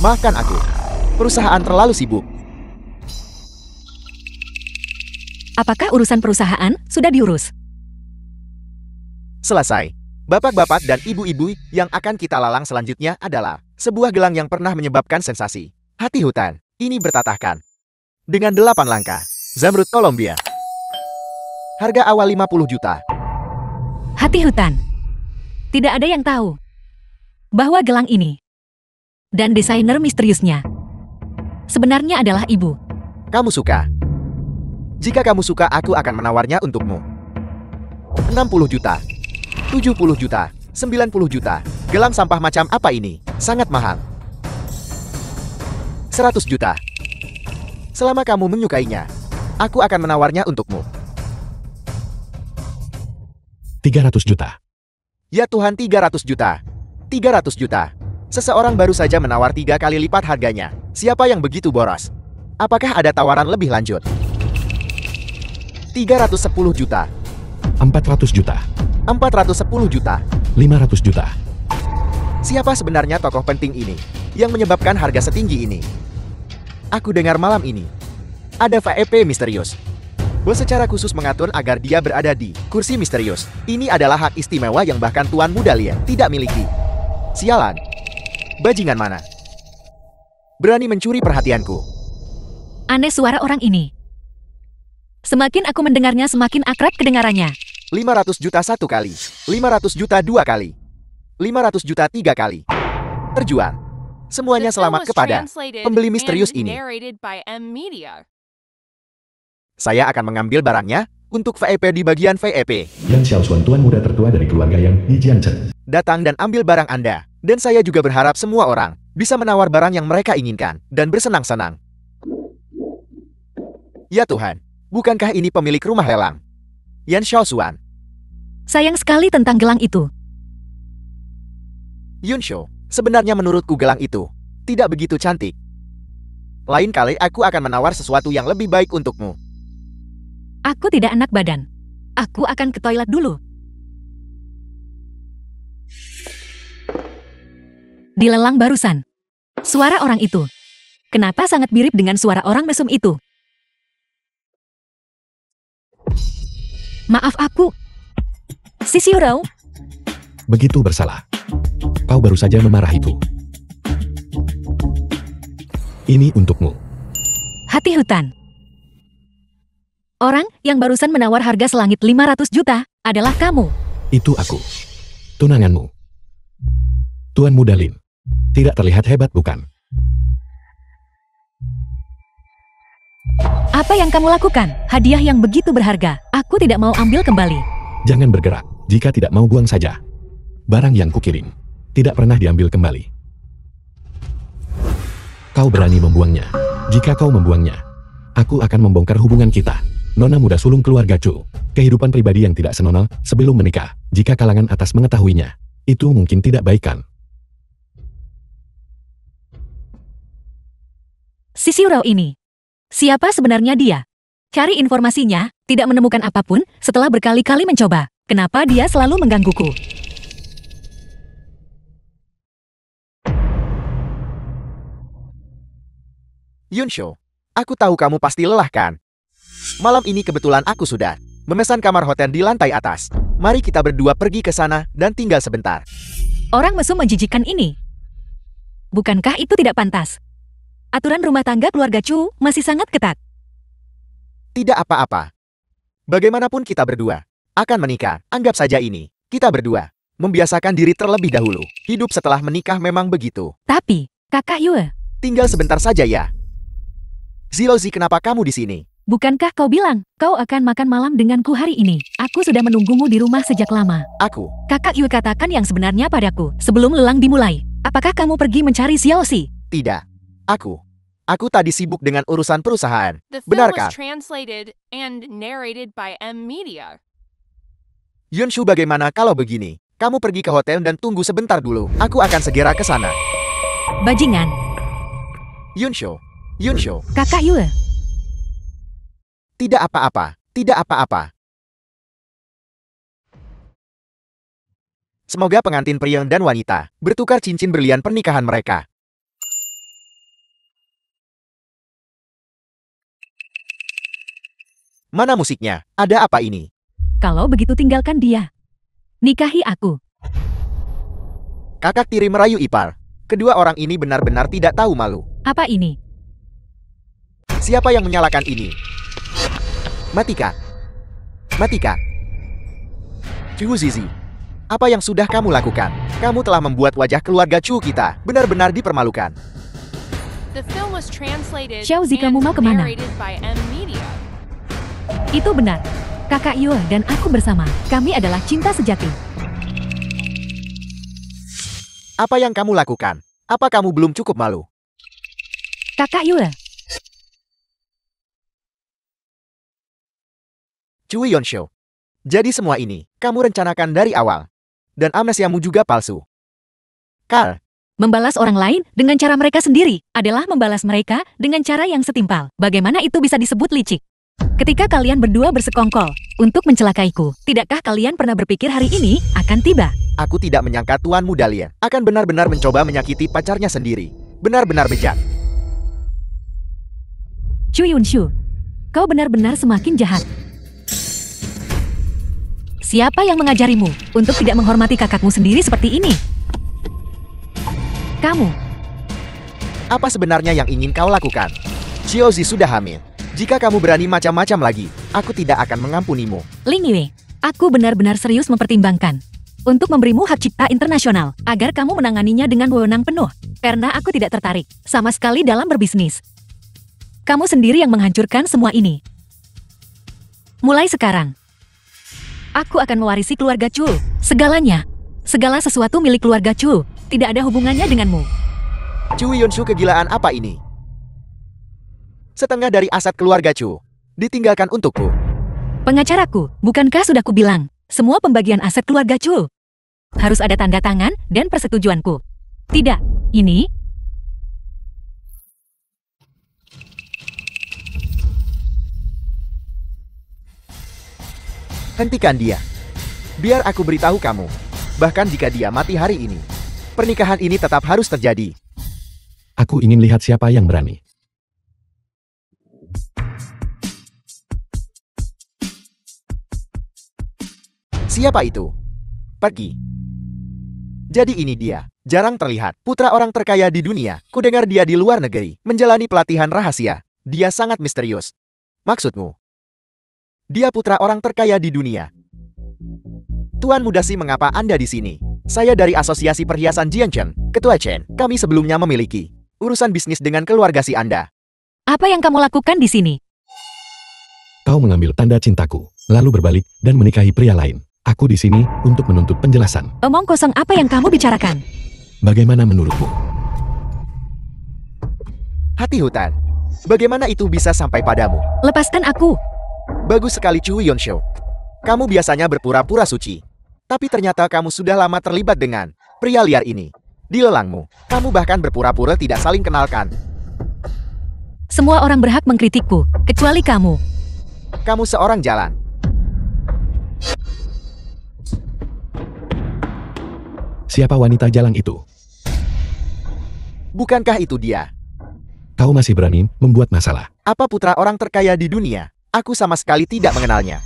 Maafkan aku. Perusahaan terlalu sibuk. Apakah urusan perusahaan sudah diurus? Selesai. Bapak-bapak dan ibu-ibu, yang akan kita lalang selanjutnya adalah sebuah gelang yang pernah menyebabkan sensasi. Hati hutan. Ini bertatahkan. Dengan 8 langkah. Zamrud Columbia. Harga awal 50 juta. Hati hutan. Tidak ada yang tahu bahwa gelang ini dan desainer misteriusnya sebenarnya adalah ibu. Kamu suka? Jika kamu suka, aku akan menawarnya untukmu. 60 juta. 70 juta. 90 juta. Gelang sampah macam apa ini? Sangat mahal. 100 juta. Selama kamu menyukainya, aku akan menawarnya untukmu. 300 juta. Ya Tuhan, 300 juta. 300 juta. Seseorang baru saja menawar 3 kali lipat harganya. Siapa yang begitu boros? Apakah ada tawaran lebih lanjut? 310 juta. 400 juta. 410 juta. 500 juta. Siapa sebenarnya tokoh penting ini yang menyebabkan harga setinggi ini? Aku dengar malam ini ada VIP misterius. Bos secara khusus mengatur agar dia berada di kursi misterius. Ini adalah hak istimewa yang bahkan Tuan Muda Lien tidak miliki. Sialan. Bajingan mana? Berani mencuri perhatianku. Aneh suara orang ini. Semakin aku mendengarnya, semakin akrab kedengarannya. 500 juta 1 kali. 500 juta 2 kali. 500 juta 3 kali. Terjual. Semuanya selamat kepada pembeli misterius ini. Saya akan mengambil barangnya untuk VIP di bagian VIP. Yan Xiaoxuan, tuan muda tertua dari keluarga Yang di Jiangchen. Datang dan ambil barang Anda. Dan saya juga berharap semua orang bisa menawar barang yang mereka inginkan dan bersenang-senang. Ya Tuhan, bukankah ini pemilik rumah lelang? Yan Xiaoxuan. Sayang sekali tentang gelang itu. Yunsho, sebenarnya menurutku gelang itu tidak begitu cantik. Lain kali aku akan menawar sesuatu yang lebih baik untukmu. Aku tidak enak badan. Aku akan ke toilet dulu. Dilelang barusan. Suara orang itu. Kenapa sangat mirip dengan suara orang mesum itu? Maaf aku. Sisiurou. Begitu bersalah. Kau baru saja memarahiku. Ini untukmu. Hati hutan. Orang yang barusan menawar harga selangit 500 juta adalah kamu. Itu aku. Tunanganmu. Tuan Muda Lin. Tidak terlihat hebat, bukan? Apa yang kamu lakukan? Hadiah yang begitu berharga. Aku tidak mau ambil kembali. Jangan bergerak. Jika tidak mau, buang saja. Barang yang kukirim tidak pernah diambil kembali. Kau berani membuangnya. Jika kau membuangnya, aku akan membongkar hubungan kita. Nona muda sulung keluarga Chu. Kehidupan pribadi yang tidak senonoh sebelum menikah. Jika kalangan atas mengetahuinya, itu mungkin tidak baik, kan? Sisiurou ini. Siapa sebenarnya dia? Cari informasinya, tidak menemukan apapun setelah berkali-kali mencoba. Kenapa dia selalu menggangguku? Yunsho, aku tahu kamu pasti lelah, kan? Malam ini kebetulan aku sudah memesan kamar hotel di lantai atas. Mari kita berdua pergi ke sana dan tinggal sebentar. Orang mesum menjijikan ini. Bukankah itu tidak pantas? Aturan rumah tangga keluarga Chu masih sangat ketat. Tidak apa-apa. Bagaimanapun kita berdua akan menikah. Anggap saja ini kita berdua membiasakan diri terlebih dahulu. Hidup setelah menikah memang begitu. Tapi, Kakak Yue, tinggal sebentar saja ya. Zilozi, kenapa kamu di sini? bukankah kau bilang kau akan makan malam denganku hari ini? Aku sudah menunggumu di rumah sejak lama. Aku. Kakak Yue, katakan yang sebenarnya padaku sebelum lelang dimulai. Apakah kamu pergi mencari Xiaoxi? Tidak. Aku tadi sibuk dengan urusan perusahaan. The film Benarkah? was translated and narrated by M Media. Yunshu, bagaimana kalau begini? Kamu pergi ke hotel dan tunggu sebentar dulu. Aku akan segera ke sana. Bajingan. Yunsho. Kakak Yue. Tidak apa-apa. Tidak apa-apa. Semoga pengantin pria dan wanita bertukar cincin berlian pernikahan mereka. Mana musiknya? Ada apa ini? Kalau begitu tinggalkan dia. Nikahi aku. Kakak tiri merayu ipar. Kedua orang ini benar-benar tidak tahu malu. Apa ini? Siapa yang menyalakan ini? Matika. Matika. Chu Zizi. Apa yang sudah kamu lakukan? Kamu telah membuat wajah keluarga Chu kita benar-benar dipermalukan. The film was translated Xiaozi, and kamu mau kemana? narrated by M Media. Itu benar. Kakak Yue dan aku bersama. Kami adalah cinta sejati. Apa yang kamu lakukan? Apa kamu belum cukup malu? Kakak Yue. Chu Yonshu. Jadi semua ini, kamu rencanakan dari awal. Dan amnesiamu juga palsu. Carl, Membalas orang lain dengan cara mereka sendiri adalah membalas mereka dengan cara yang setimpal. Bagaimana itu bisa disebut licik? Ketika kalian berdua bersekongkol untuk mencelakaiku, tidakkah kalian pernah berpikir hari ini akan tiba? aku tidak menyangka tuanmu Dalian akan benar-benar mencoba menyakiti pacarnya sendiri. Benar-benar bejat. Chu Yunshu, kau benar-benar semakin jahat. Siapa yang mengajarimu untuk tidak menghormati kakakmu sendiri seperti ini? Kamu. Apa sebenarnya yang ingin kau lakukan? Xiaozi sudah hamil. Jika kamu berani macam-macam lagi, aku tidak akan mengampunimu. Ling Yue, aku benar-benar serius mempertimbangkan untuk memberimu hak cipta internasional agar kamu menanganinya dengan wewenang penuh. Karena aku tidak tertarik sama sekali dalam berbisnis. Kamu sendiri yang menghancurkan semua ini. Mulai sekarang, aku akan mewarisi keluarga Chu. Segalanya, segala sesuatu milik keluarga Chu, tidak ada hubungannya denganmu. Chu Yunshu, kegilaan apa ini? Setengah dari aset keluarga Chu ditinggalkan untukku. Pengacaraku, bukankah sudah kubilang, semua pembagian aset keluarga Chu harus ada tanda tangan dan persetujuanku. Tidak, ini Hentikan dia. Biar aku beritahu kamu. Bahkan jika dia mati hari ini, pernikahan ini tetap harus terjadi. Aku ingin lihat siapa yang berani. Siapa itu? Pergi. Jadi ini dia. Jarang terlihat. Putra orang terkaya di dunia. Kudengar dia di luar negeri. Menjalani pelatihan rahasia. Dia sangat misterius. Maksudmu? Dia putra orang terkaya di dunia. Tuan Mudasi, mengapa Anda di sini? Saya dari Asosiasi Perhiasan Jianchen. Ketua Chen. Kami sebelumnya memiliki urusan bisnis dengan keluarga si Anda. apa yang kamu lakukan di sini? Kau mengambil tanda cintaku, lalu berbalik dan menikahi pria lain. Aku di sini untuk menuntut penjelasan. Omong kosong apa yang kamu bicarakan? Bagaimana menurutmu? Hati hutan. Bagaimana itu bisa sampai padamu? Lepaskan aku. Bagus sekali Chu Yonshu. Kamu biasanya berpura-pura suci. Tapi ternyata kamu sudah lama terlibat dengan pria liar ini. Di lelangmu, kamu bahkan berpura-pura tidak saling kenalkan. Semua orang berhak mengkritikku, kecuali kamu. Kamu seorang jalan. Siapa wanita jalang itu? Bukankah itu dia? Kau masih berani membuat masalah. Apa putra orang terkaya di dunia? Aku sama sekali tidak mengenalnya.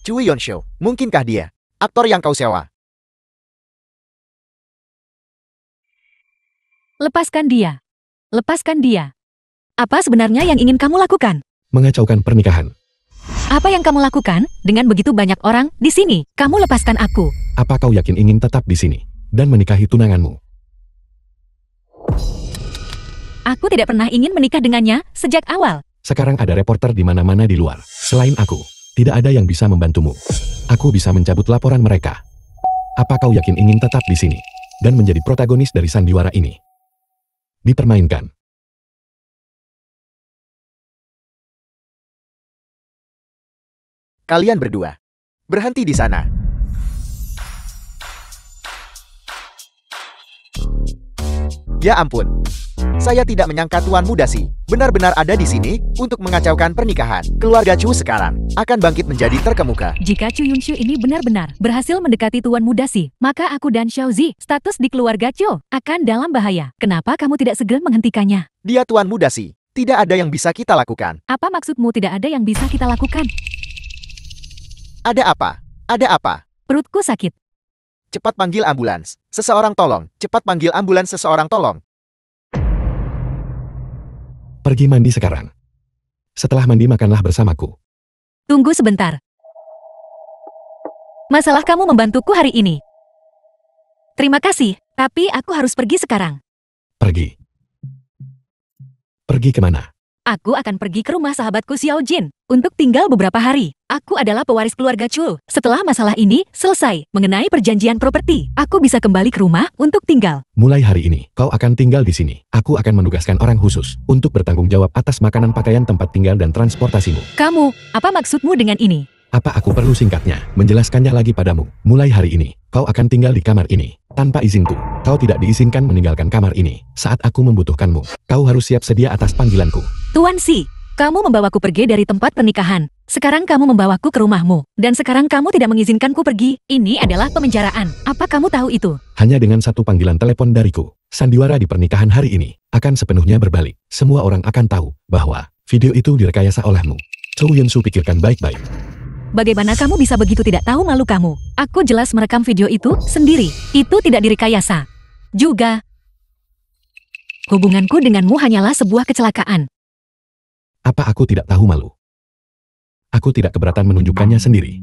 Chu Yonshu, mungkinkah dia aktor yang kau sewa? Lepaskan dia. Lepaskan dia. Apa sebenarnya yang ingin kamu lakukan? Mengacaukan pernikahan. Apa yang kamu lakukan dengan begitu banyak orang di sini? Kamu lepaskan aku. Apa kau yakin ingin tetap di sini dan menikahi tunanganmu? Aku tidak pernah ingin menikah dengannya sejak awal. Sekarang ada reporter di mana-mana di luar. Selain aku, tidak ada yang bisa membantumu. Aku bisa mencabut laporan mereka. Apa kau yakin ingin tetap di sini dan menjadi protagonis dari sandiwara ini? Dipermainkan. Kalian berdua, berhenti di sana. Ya ampun. Saya tidak menyangka Tuan Mudasi benar-benar ada di sini untuk mengacaukan pernikahan. Keluarga Chu sekarang akan bangkit menjadi terkemuka. Jika Chu Yunshu ini benar-benar berhasil mendekati Tuan Mudasi, maka aku dan Xiaozi, status di keluarga Chu, akan dalam bahaya. Kenapa kamu tidak segera menghentikannya? Dia Tuan Mudasi, Tidak ada yang bisa kita lakukan. Apa maksudmu tidak ada yang bisa kita lakukan? Ada apa? Ada apa? Perutku sakit. Cepat panggil ambulans. Seseorang tolong. Cepat panggil ambulans, seseorang tolong. Pergi mandi sekarang. Setelah mandi makanlah bersamaku. Tunggu sebentar. Masalah kamu membantuku hari ini. Terima kasih, tapi aku harus pergi sekarang. Pergi. Pergi kemana? Aku akan pergi ke rumah sahabatku Xiao Jin untuk tinggal beberapa hari. Aku adalah pewaris keluarga Chu. Setelah masalah ini selesai mengenai perjanjian properti, aku bisa kembali ke rumah untuk tinggal. Mulai hari ini, kau akan tinggal di sini. Aku akan menugaskan orang khusus untuk bertanggung jawab atas makanan, pakaian, tempat tinggal, dan transportasimu. Kamu, apa maksudmu dengan ini? Apa aku perlu singkatnya, menjelaskannya lagi padamu? Mulai hari ini, kau akan tinggal di kamar ini. Tanpa izinku, kau tidak diizinkan meninggalkan kamar ini. Saat aku membutuhkanmu, kau harus siap sedia atas panggilanku. Tuan Si, kamu membawaku pergi dari tempat pernikahan. Sekarang kamu membawaku ke rumahmu. Dan sekarang kamu tidak mengizinkanku pergi. Ini adalah pemenjaraan. Apa kamu tahu itu? Hanya dengan satu panggilan telepon dariku, sandiwara di pernikahan hari ini akan sepenuhnya berbalik. Semua orang akan tahu bahwa video itu direkayasa olehmu. Chow Yun-su, pikirkan baik-baik. Bagaimana kamu bisa begitu tidak tahu malu kamu? Aku jelas merekam video itu sendiri. Itu tidak direkayasa. Juga, hubunganku denganmu hanyalah sebuah kecelakaan. Apa aku tidak tahu malu? Aku tidak keberatan menunjukkannya sendiri.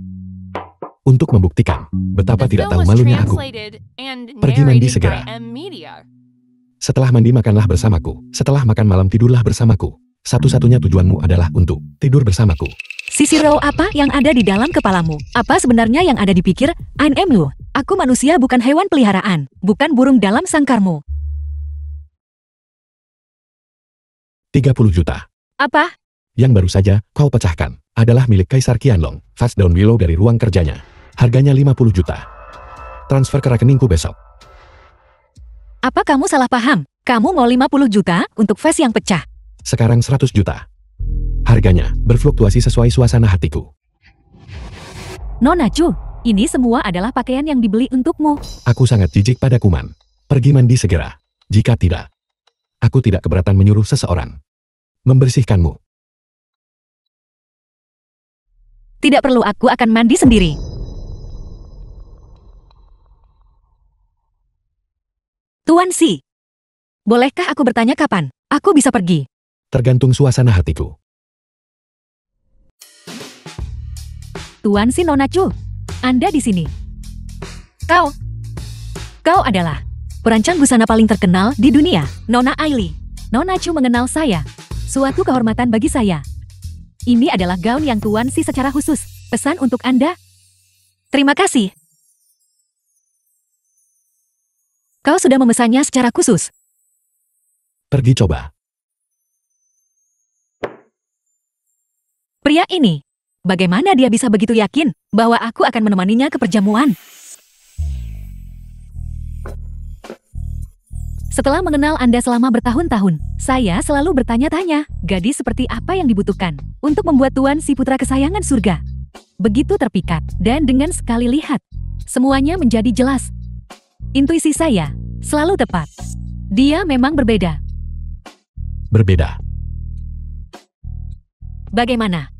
Untuk membuktikan betapa The tidak film tahu was malunya aku. translated and Pergi mandi narrated segera. by M Media. Setelah mandi makanlah bersamaku. Setelah makan malam tidurlah bersamaku. Satu-satunya tujuanmu adalah untuk tidur bersamaku. Sisiro, apa yang ada di dalam kepalamu? Apa sebenarnya yang ada di pikir IMU? Aku manusia, bukan hewan peliharaan. Bukan burung dalam sangkarmu. 30 juta. Apa? Yang baru saja kau pecahkan adalah milik Kaisar Qianlong. Fast Down Willow dari ruang kerjanya. Harganya 50 juta. Transfer ke rekeningku besok. Apa kamu salah paham? Kamu mau 50 juta untuk vase yang pecah. Sekarang 100 juta. Harganya berfluktuasi sesuai suasana hatiku. Nona Chu, ini semua adalah pakaian yang dibeli untukmu. Aku sangat jijik pada kuman. Pergi mandi segera. Jika tidak, aku tidak keberatan menyuruh seseorang membersihkanmu. Tidak perlu, aku akan mandi sendiri. Tuan Si, bolehkah aku bertanya kapan aku bisa pergi? Tergantung suasana hatiku. Tuan Si, Nona Chu, Anda di sini. Kau adalah perancang busana paling terkenal di dunia, Nona Ailey. Nona Chu mengenal saya. Suatu kehormatan bagi saya. Ini adalah gaun yang Tuan Si secara khusus pesan untuk Anda. Terima kasih. Kau sudah memesannya secara khusus. Pergi coba. Pria ini, bagaimana dia bisa begitu yakin bahwa aku akan menemaninya ke perjamuan? Setelah mengenal Anda selama bertahun-tahun, saya selalu bertanya-tanya, gadis seperti apa yang dibutuhkan untuk membuat Tuan Si putra kesayangan surga. Begitu terpikat, dan dengan sekali lihat, semuanya menjadi jelas. Intuisi saya selalu tepat. Dia memang berbeda. Berbeda. Bagaimana?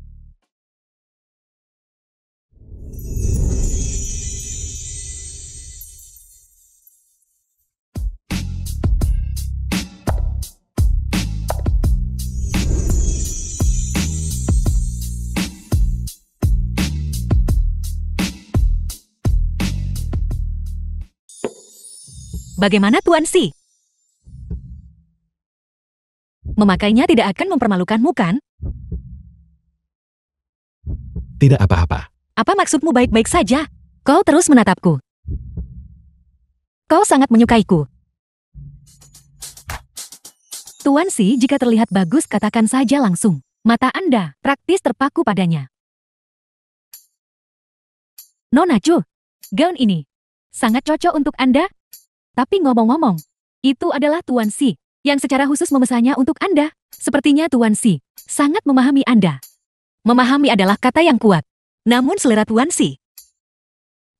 Bagaimana Tuan Si? Memakainya tidak akan mempermalukanmu, kan? Tidak apa-apa. Apa maksudmu baik-baik saja? Kau terus menatapku. Kau sangat menyukaiku. Tuan Si, jika terlihat bagus katakan saja langsung. Mata Anda praktis terpaku padanya. Nona Chu, gaun ini sangat cocok untuk Anda. Tapi ngomong-ngomong, itu adalah Tuan Si yang secara khusus memesannya untuk Anda. Sepertinya Tuan Si sangat memahami Anda. Memahami adalah kata yang kuat. Namun selera Tuan Si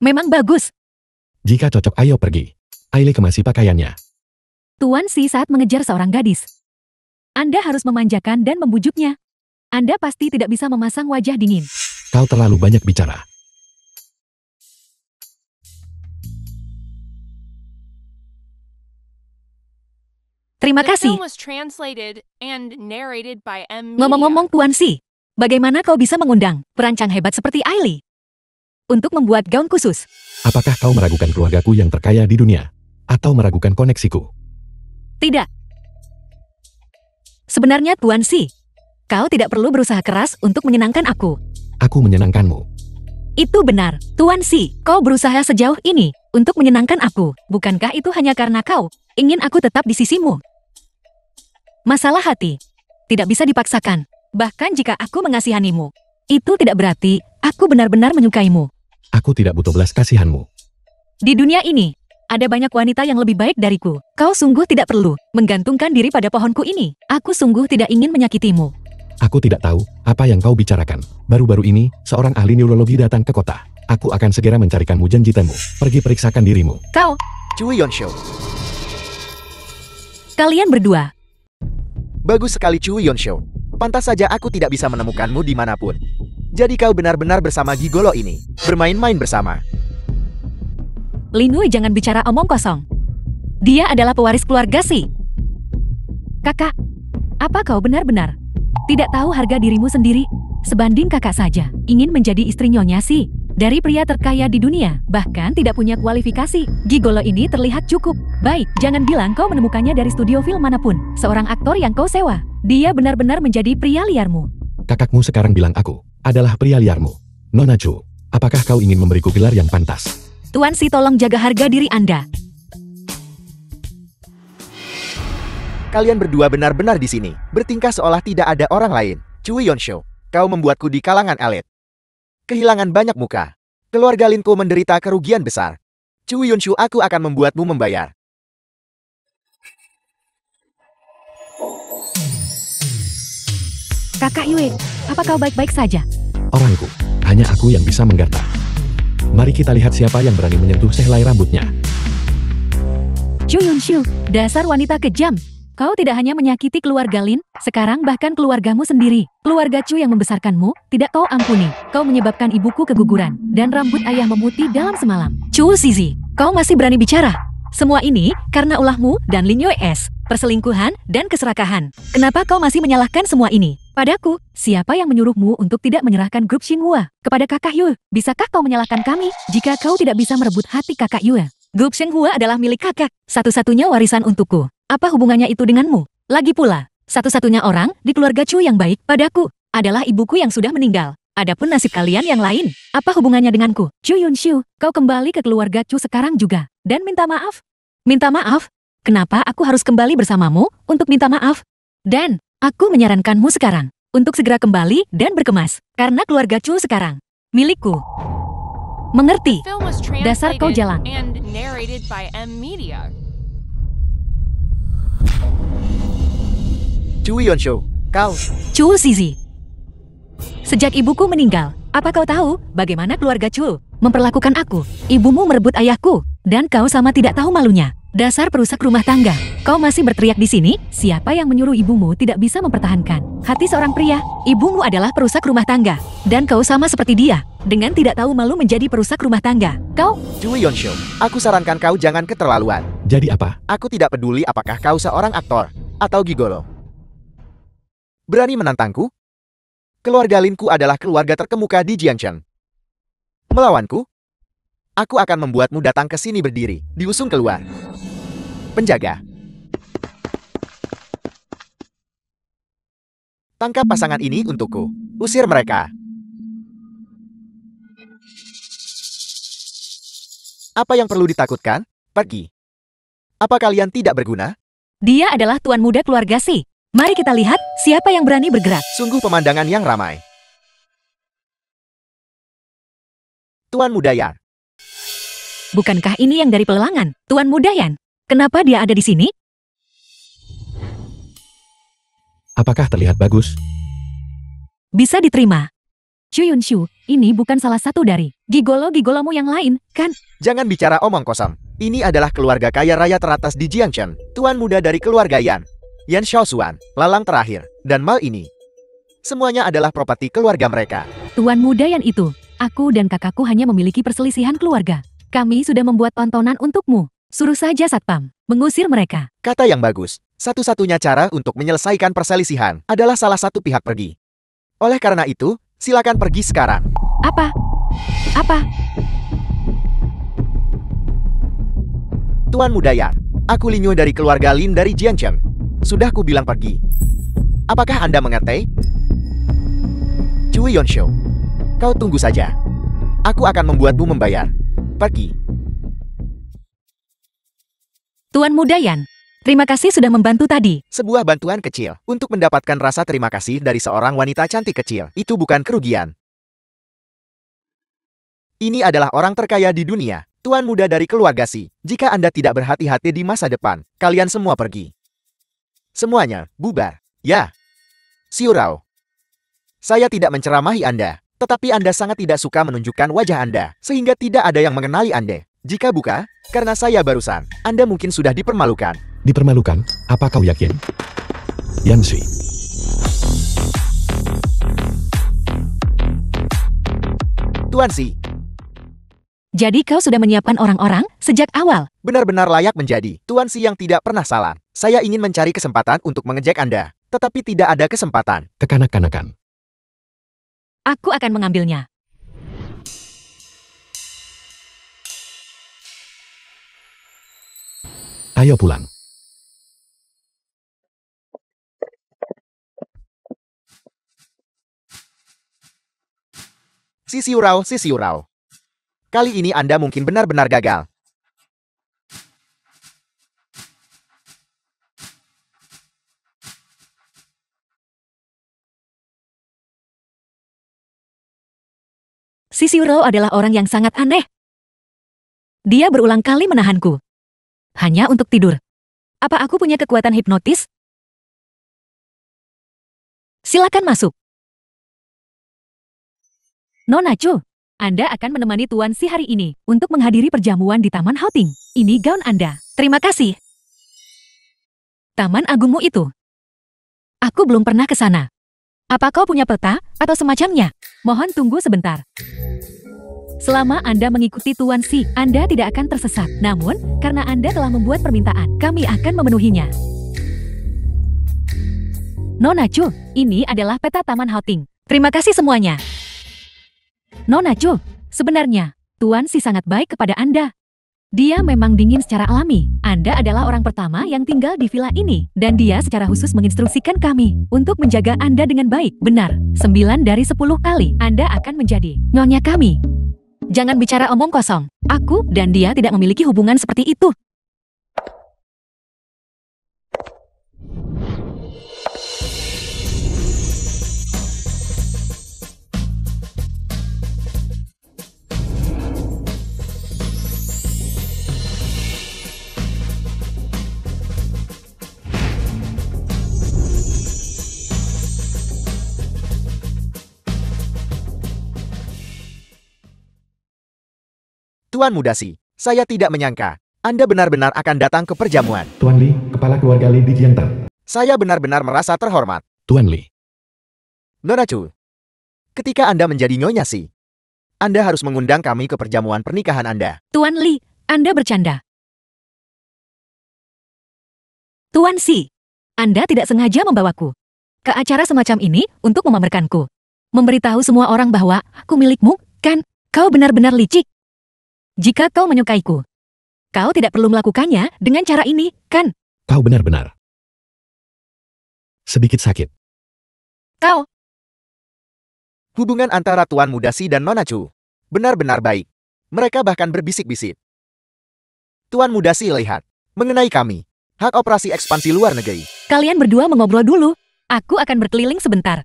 memang bagus. Jika cocok, ayo pergi. Ailey kemasi pakaiannya. Tuan Si saat mengejar seorang gadis. Anda harus memanjakan dan membujuknya. Anda pasti tidak bisa memasang wajah dingin. Kau terlalu banyak bicara. Terima The kasih. film was translated and narrated by M. Media. Ngomong-ngomong Tuan Si, bagaimana kau bisa mengundang perancang hebat seperti Ailey untuk membuat gaun khusus? Apakah kau meragukan keluargaku yang terkaya di dunia? Atau meragukan koneksiku? Tidak. Sebenarnya Tuan Si, kau tidak perlu berusaha keras untuk menyenangkan aku. Aku menyenangkanmu. Itu benar, Tuan Si, kau berusaha sejauh ini untuk menyenangkan aku. Bukankah itu hanya karena kau ingin aku tetap di sisimu? Masalah hati tidak bisa dipaksakan. Bahkan jika aku mengasihanimu, itu tidak berarti aku benar-benar menyukaimu. Aku tidak butuh belas kasihanmu. Di dunia ini, ada banyak wanita yang lebih baik dariku. Kau sungguh tidak perlu menggantungkan diri pada pohonku ini. Aku sungguh tidak ingin menyakitimu. Aku tidak tahu apa yang kau bicarakan. Baru-baru ini, seorang ahli neurologi datang ke kota. Aku akan segera mencarikanmu janjitamu. Pergi periksakan dirimu. Kau, Cui Yonshu. kalian berdua, Bagus sekali Cui Yonshu. Pantas saja aku tidak bisa menemukanmu dimanapun. Jadi kau benar-benar bersama gigolo ini. Bermain-main bersama. Linui jangan bicara omong kosong. Dia adalah pewaris keluarga Si. Kakak, apa kau benar-benar tidak tahu harga dirimu sendiri? Sebanding kakak saja, ingin menjadi istri Nyonya Si. Dari pria terkaya di dunia, bahkan tidak punya kualifikasi. Gigolo ini terlihat cukup baik. Jangan bilang kau menemukannya dari studio film manapun. Seorang aktor yang kau sewa. Dia benar-benar menjadi pria liarmu. Kakakmu sekarang bilang aku adalah pria liarmu. Nona Chu, apakah kau ingin memberiku gelar yang pantas? Tuan Si, tolong jaga harga diri Anda. Kalian berdua benar-benar di sini. Bertingkah seolah tidak ada orang lain. Cui Yonshu, kau membuatku di kalangan elit. Kehilangan banyak muka. Keluarga Linku menderita kerugian besar. Cui Yonshu, aku akan membuatmu membayar. Kakak Yue, apa kau baik-baik saja? Orangku, hanya aku yang bisa menggarta. Mari kita lihat siapa yang berani menyentuh sehelai rambutnya. Chu Yunshu, dasar wanita kejam. Kau tidak hanya menyakiti keluarga Lin, sekarang bahkan keluargamu sendiri. Keluarga Chu yang membesarkanmu, tidak kau ampuni. Kau menyebabkan ibuku keguguran, dan rambut ayah memutih dalam semalam. Chu Zizi, kau masih berani bicara? Semua ini karena ulahmu dan Lin Yue S, perselingkuhan dan keserakahan. Kenapa kau masih menyalahkan semua ini padaku? Siapa yang menyuruhmu untuk tidak menyerahkan grup Xinhua kepada kakak Yue? Bisakah kau menyalahkan kami jika kau tidak bisa merebut hati kakak Yue? Grup Xinhua adalah milik kakak, satu-satunya warisan untukku. Apa hubungannya itu denganmu? Lagi pula, satu-satunya orang di keluarga Chu yang baik padaku adalah ibuku yang sudah meninggal. Adapun nasib kalian yang lain, apa hubungannya denganku? Chu Yunshu, kau kembali ke keluarga Chu sekarang juga, dan minta maaf. Minta maaf? Kenapa aku harus kembali bersamamu untuk minta maaf? Dan, aku menyarankanmu sekarang, untuk segera kembali dan berkemas, karena keluarga Chu sekarang milikku. Mengerti? Film was Dasar kau translated jalan. and narrated by M. Media. Cui Yonshu, kau... Chu Zizi. Sejak ibuku meninggal, apa kau tahu bagaimana keluarga Chu memperlakukan aku? Ibumu merebut ayahku, dan kau sama tidak tahu malunya. Dasar perusak rumah tangga. Kau masih berteriak di sini? Siapa yang menyuruh ibumu tidak bisa mempertahankan hati seorang pria? Ibumu adalah perusak rumah tangga, dan kau sama seperti dia, dengan tidak tahu malu menjadi perusak rumah tangga. Kau... Cui Yonshu, aku sarankan kau jangan keterlaluan. Jadi apa? Aku tidak peduli apakah kau seorang aktor atau gigolo. Berani menantangku? Keluarga Linku adalah keluarga terkemuka di Jiangchen. Melawanku? Aku akan membuatmu datang ke sini berdiri, diusung keluar. Penjaga. Tangkap pasangan ini untukku. Usir mereka. Apa yang perlu ditakutkan? Pergi. Apa kalian tidak berguna? Dia adalah tuan muda keluarga Si. Mari kita lihat siapa yang berani bergerak. Sungguh pemandangan yang ramai. Tuan Muda Yan. Bukankah ini yang dari Pelelangan, Tuan Muda Yan? Kenapa dia ada di sini? Apakah terlihat bagus? Bisa diterima. Chu Yunshu, ini bukan salah satu dari gigolo-gigolomu yang lain, kan? Jangan bicara omong kosong. Ini adalah keluarga kaya raya teratas di Jiangchen. Tuan muda dari keluarga Yan. Yan Xiaoxuan, Lalang terakhir, dan Mal ini. Semuanya adalah properti keluarga mereka. Tuan muda yang itu, aku dan kakakku hanya memiliki perselisihan keluarga. Kami sudah membuat tontonan untukmu. Suruh saja Satpam mengusir mereka. Kata yang bagus. Satu-satunya cara untuk menyelesaikan perselisihan adalah salah satu pihak pergi. Oleh karena itu, silakan pergi sekarang. Apa? Apa? Tuan muda Yan, aku Linyu dari keluarga Lin dari Jiancheng. Sudah ku bilang pergi. Apakah Anda mengerti? Cui Yonshu, kau tunggu saja. Aku akan membuatmu membayar. Pergi. Tuan muda Yan, terima kasih sudah membantu tadi. Sebuah bantuan kecil untuk mendapatkan rasa terima kasih dari seorang wanita cantik kecil. Itu bukan kerugian. Ini adalah orang terkaya di dunia. Tuan muda dari keluarga Si. Jika Anda tidak berhati-hati di masa depan, kalian semua pergi. Semuanya, bubar. Ya. Xiurao. Saya tidak menceramahi Anda, tetapi Anda sangat tidak suka menunjukkan wajah Anda, sehingga tidak ada yang mengenali Anda. Jika buka, karena saya barusan, Anda mungkin sudah dipermalukan. Dipermalukan? Apa kau yakin? Yanxi. Tuan Si, Jadi kau sudah menyiapkan orang-orang sejak awal. benar-benar layak menjadi Tuan Si yang tidak pernah salah. Saya ingin mencari kesempatan untuk mengejek Anda, tetapi tidak ada kesempatan. Kekanak-kanakan. Aku akan mengambilnya. Ayo pulang. Si Xiurao. Kali ini Anda mungkin benar-benar gagal. Si Xiurao adalah orang yang sangat aneh. Dia berulang kali menahanku. Hanya untuk tidur. Apa aku punya kekuatan hipnotis? Silakan masuk. Nona Chu, Anda akan menemani Tuan Si hari ini untuk menghadiri perjamuan di Taman Houting. Ini gaun Anda. Terima kasih. Taman agungmu itu. Aku belum pernah ke sana. Apa kau punya peta atau semacamnya? Mohon tunggu sebentar. Selama Anda mengikuti Tuan Si, Anda tidak akan tersesat. Namun, karena Anda telah membuat permintaan, kami akan memenuhinya. Nona Chu, ini adalah peta Taman Houting. Terima kasih semuanya. Nona Chu, sebenarnya, Tuan Si sangat baik kepada Anda. Dia memang dingin secara alami. Anda adalah orang pertama yang tinggal di villa ini. Dan dia secara khusus menginstruksikan kami untuk menjaga Anda dengan baik. Benar, 9 dari 10 kali Anda akan menjadi nyonya kami. Jangan bicara omong kosong. Aku dan dia tidak memiliki hubungan seperti itu. Tuan muda Si, saya tidak menyangka Anda benar-benar akan datang ke perjamuan. Tuan Li, kepala keluarga Li di Jiangtan. Saya benar-benar merasa terhormat. Tuan Li. Nona Chu, ketika Anda menjadi nyonya Si, Anda harus mengundang kami ke perjamuan pernikahan Anda. Tuan Li, Anda bercanda. Tuan Si, Anda tidak sengaja membawaku ke acara semacam ini untuk memamerkanku. Memberitahu semua orang bahwa aku milikmu, kan? Kau benar-benar licik. Jika kau menyukaiku, kau tidak perlu melakukannya dengan cara ini, kan? Kau benar-benar sedikit sakit. Kau, Hubungan antara Tuan muda Si dan Nona Chu benar-benar baik. Mereka bahkan berbisik-bisik. Tuan muda Si lihat mengenai kami. Hak operasi ekspansi luar negeri. kalian berdua mengobrol dulu. Aku akan berkeliling sebentar.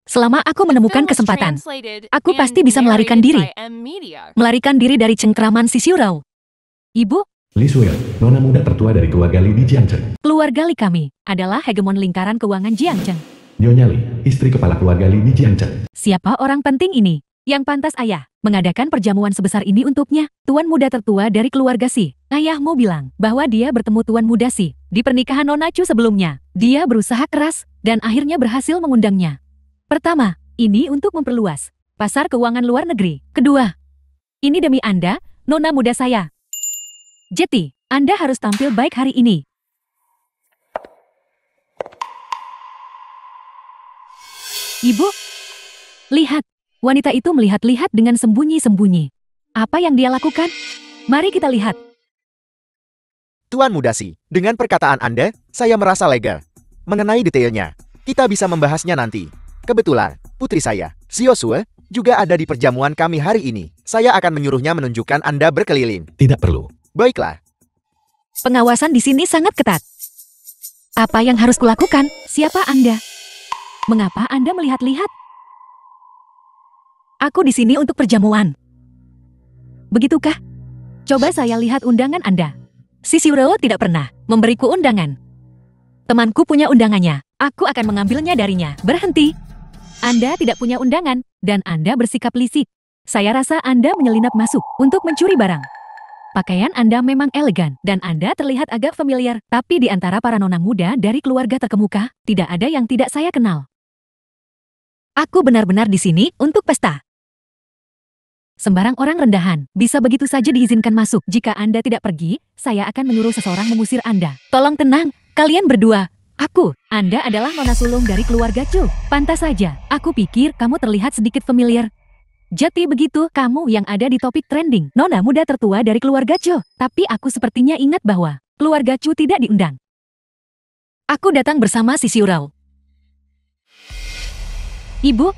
Selama aku menemukan kesempatan, aku pasti bisa melarikan diri. Melarikan diri dari cengkraman si Xiurao. Ibu, Li Suil, nona muda tertua dari keluarga Li di Jiangcheng. keluarga Li kami adalah hegemon lingkaran keuangan Jiangcheng. Nyonya Li, istri kepala keluarga Li Nijianceng. Siapa orang penting ini? Yang pantas ayah mengadakan perjamuan sebesar ini untuknya. Tuan muda tertua dari keluarga Si. Ayahmu bilang bahwa dia bertemu Tuan muda Si di pernikahan Nona Chu sebelumnya. Dia berusaha keras dan akhirnya berhasil mengundangnya. Pertama, ini untuk memperluas pasar keuangan luar negeri. Kedua, ini demi Anda, Nona muda saya. Jetty, Anda harus tampil baik hari ini. Ibu, lihat. Wanita itu melihat-lihat dengan sembunyi-sembunyi. Apa yang dia lakukan? Mari kita lihat. Tuan Muda Si, dengan perkataan Anda, saya merasa lega. Mengenai detailnya, kita bisa membahasnya nanti. Kebetulan, putri saya, Xiosue, juga ada di perjamuan kami hari ini. Saya akan menyuruhnya menunjukkan Anda berkeliling. Tidak perlu. Baiklah. Pengawasan di sini sangat ketat. Apa yang harus kulakukan? Siapa Anda? Mengapa Anda melihat-lihat? Aku di sini untuk perjamuan. Begitukah? Coba saya lihat undangan Anda. Si Xiureo tidak pernah memberiku undangan. Temanku punya undangannya. Aku akan mengambilnya darinya. Berhenti. Anda tidak punya undangan, dan Anda bersikap licik. Saya rasa Anda menyelinap masuk untuk mencuri barang. Pakaian Anda memang elegan, dan Anda terlihat agak familiar. Tapi di antara para nona muda dari keluarga terkemuka, tidak ada yang tidak saya kenal. Aku benar-benar di sini untuk pesta. Sembarang orang rendahan bisa begitu saja diizinkan masuk. Jika Anda tidak pergi, saya akan menyuruh seseorang mengusir Anda. Tolong tenang, kalian berdua. Anda adalah nona sulung dari keluarga Chu. Pantas saja, aku pikir kamu terlihat sedikit familiar. Jadi begitu, kamu yang ada di topik trending. Nona muda tertua dari keluarga Chu. Tapi aku sepertinya ingat bahwa keluarga Chu tidak diundang. Aku datang bersama si Xiureo. Ibu,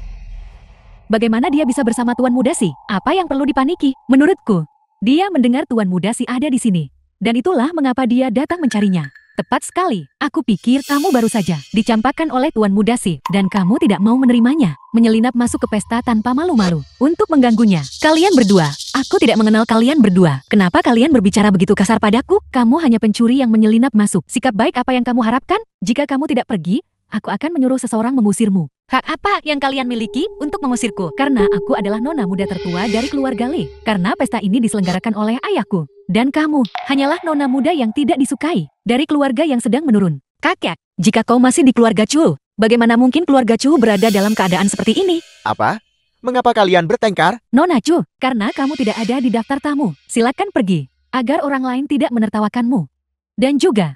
bagaimana dia bisa bersama Tuan Muda Si? Apa yang perlu dipaniki? Menurutku, dia mendengar Tuan Muda Si ada di sini. Dan itulah mengapa dia datang mencarinya. Tepat sekali. Aku pikir kamu baru saja dicampakkan oleh Tuan Muda Si. Dan kamu tidak mau menerimanya. Menyelinap masuk ke pesta tanpa malu-malu. Untuk mengganggunya. Kalian berdua. Aku tidak mengenal kalian berdua. Kenapa kalian berbicara begitu kasar padaku? Kamu hanya pencuri yang menyelinap masuk. Sikap baik apa yang kamu harapkan? Jika kamu tidak pergi, aku akan menyuruh seseorang mengusirmu. Hak apa yang kalian miliki untuk mengusirku? Karena aku adalah nona muda tertua dari keluarga Li. Karena pesta ini diselenggarakan oleh ayahku. Dan kamu hanyalah nona muda yang tidak disukai dari keluarga yang sedang menurun. Kakek, jika kau masih di keluarga Chu, bagaimana mungkin keluarga Chu berada dalam keadaan seperti ini? Apa? Mengapa kalian bertengkar? Nona Chu, karena kamu tidak ada di daftar tamu. Silakan pergi, agar orang lain tidak menertawakanmu. Dan juga,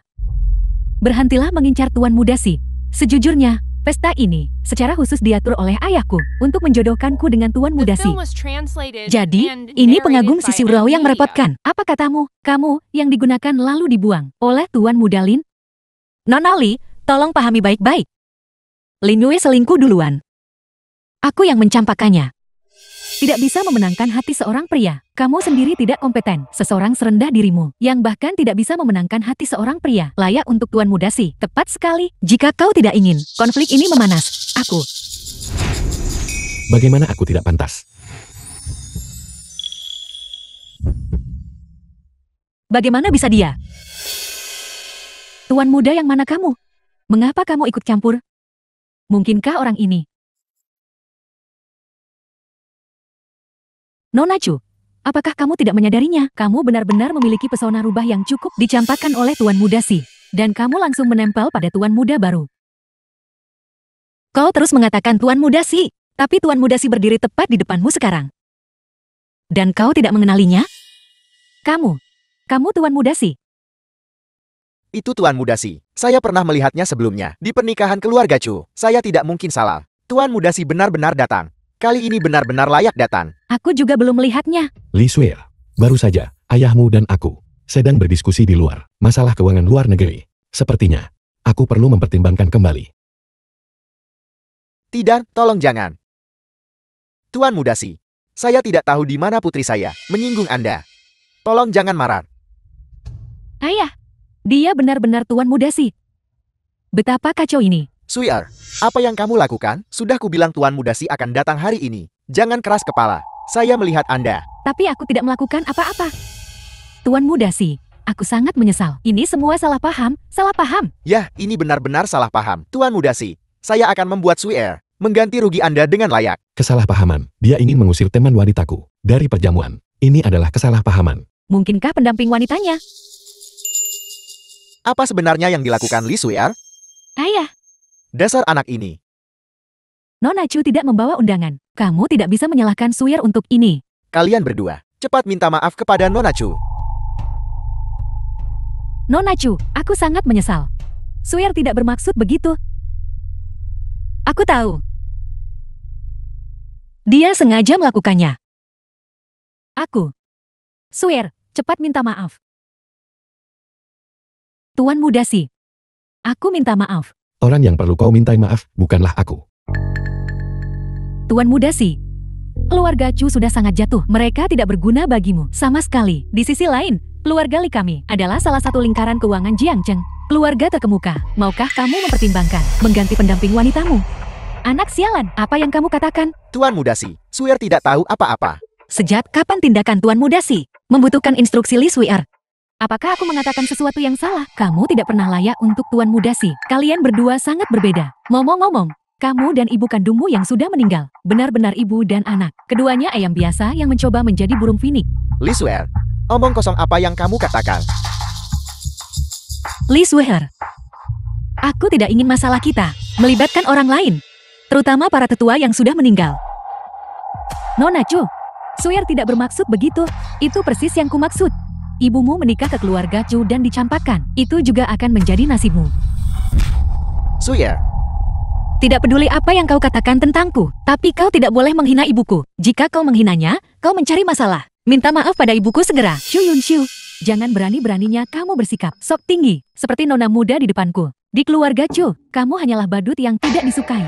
berhentilah mengincar Tuan Muda Si. Sejujurnya, pesta ini secara khusus diatur oleh ayahku untuk menjodohkanku dengan Tuan Muda Si. Jadi, ini pengagum si Xiureo yang merepotkan. Apa katamu? Kamu yang digunakan lalu dibuang oleh Tuan Muda Lin? Nona Li, tolong pahami baik-baik. Lin Yue selingkuh duluan. Aku yang mencampakkannya. Tidak bisa memenangkan hati seorang pria. Kamu sendiri tidak kompeten. Seseorang serendah dirimu, yang bahkan tidak bisa memenangkan hati seorang pria, layak untuk Tuan Muda Si. Tepat sekali. Jika kau tidak ingin konflik ini memanas, aku. Bagaimana aku tidak pantas? Bagaimana bisa dia? Tuan muda yang mana kamu? Mengapa kamu ikut campur? Mungkinkah orang ini? Nona Chu, apakah kamu tidak menyadarinya? Kamu benar-benar memiliki pesona rubah yang cukup dicampakkan oleh Tuan Muda Si. Dan kamu langsung menempel pada Tuan Muda baru. Kau terus mengatakan Tuan Muda Si, tapi Tuan Muda Si berdiri tepat di depanmu sekarang. Dan kau tidak mengenalinya? Kamu Tuan Muda Si. Itu Tuan Muda Si. Saya pernah melihatnya sebelumnya di pernikahan keluarga Chu. Saya tidak mungkin salah. Tuan Muda Si benar-benar datang. Kali ini benar-benar layak datang. Aku juga belum melihatnya. Li Shuer, baru saja ayahmu dan aku sedang berdiskusi di luar masalah keuangan luar negeri. Sepertinya aku perlu mempertimbangkan kembali. Tidak, tolong jangan. Tuan Muda Si, saya tidak tahu di mana putri saya menyinggung Anda. Tolong jangan marah. Ayah, dia benar-benar Tuan Muda Si. Betapa kacau ini. Shuer, apa yang kamu lakukan? Sudah kubilang Tuan Muda Si akan datang hari ini. Jangan keras kepala. Saya melihat Anda. Tapi aku tidak melakukan apa-apa. Tuan Muda Si, aku sangat menyesal. Ini semua salah paham, salah paham. Yah, ini benar-benar salah paham. Tuan Muda Si, Saya akan membuat Suer mengganti rugi Anda dengan layak. Kesalahpahaman. Dia ingin mengusir teman wanitaku dari perjamuan. Ini adalah kesalahpahaman. Mungkinkah pendamping wanitanya? Apa sebenarnya yang dilakukan Li Suer? Ayah, Dasar anak ini. Nona Chu tidak membawa undangan. Kamu tidak bisa menyalahkan Suyer untuk ini. Kalian berdua, cepat minta maaf kepada Nona Chu. Nona Chu, aku sangat menyesal. Suyer tidak bermaksud begitu. Aku tahu. Dia sengaja melakukannya. Suyer, cepat minta maaf. Tuan Mudasi, aku minta maaf. Orang yang perlu kau mintai maaf bukanlah aku. Tuan Mudasi, keluarga Chu sudah sangat jatuh. Mereka tidak berguna bagimu sama sekali. Di sisi lain, keluarga Li kami adalah salah satu lingkaran keuangan Jiangcheng. Keluarga terkemuka. Maukah kamu mempertimbangkan mengganti pendamping wanitamu? Anak sialan, apa yang kamu katakan? Tuan Mudasi, Suer tidak tahu apa-apa. Sejak kapan tindakan Tuan Mudasi membutuhkan instruksi Li Suyer? Apakah aku mengatakan sesuatu yang salah? Kamu tidak pernah layak untuk Tuan Mudasi. Kalian berdua sangat berbeda. Ngomong-ngomong, kamu dan ibu kandungmu yang sudah meninggal, benar-benar ibu dan anak. Keduanya ayam biasa yang mencoba menjadi burung finik. Li Suer, omong kosong apa yang kamu katakan? Li Suher, aku tidak ingin masalah kita melibatkan orang lain, terutama para tetua yang sudah meninggal. Nona Chu, Suyer tidak bermaksud begitu. Itu persis yang kumaksud. Ibumu menikah ke keluarga Chu dan dicampakkan. Itu juga akan menjadi nasibmu. Suyer, Tidak peduli apa yang kau katakan tentangku, tapi kau tidak boleh menghina ibuku. Jika kau menghinanya, kau mencari masalah. Minta maaf pada ibuku segera. Xu Yunshu, jangan berani-beraninya kamu bersikap sok tinggi, seperti nona muda di depanku. Di keluarga Chu, kamu hanyalah badut yang tidak disukai.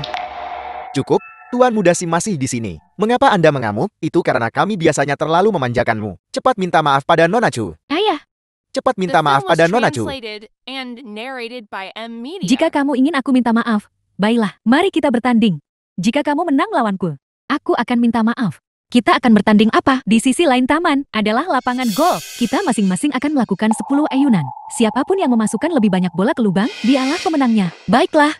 cukup. Tuan Mudasi masih di sini. Mengapa Anda mengamuk? Itu karena kami biasanya terlalu memanjakanmu. Cepat minta maaf pada Nona Chu. Ayah, Cepat The minta maaf film was pada Nona Chu. translated and narrated by M Media. jika kamu ingin aku minta maaf, baiklah, mari kita bertanding. Jika kamu menang lawanku, aku akan minta maaf. Kita akan bertanding apa? Di sisi lain taman adalah lapangan golf. Kita masing-masing akan melakukan 10 ayunan. Siapapun yang memasukkan lebih banyak bola ke lubang, dialah pemenangnya. Baiklah.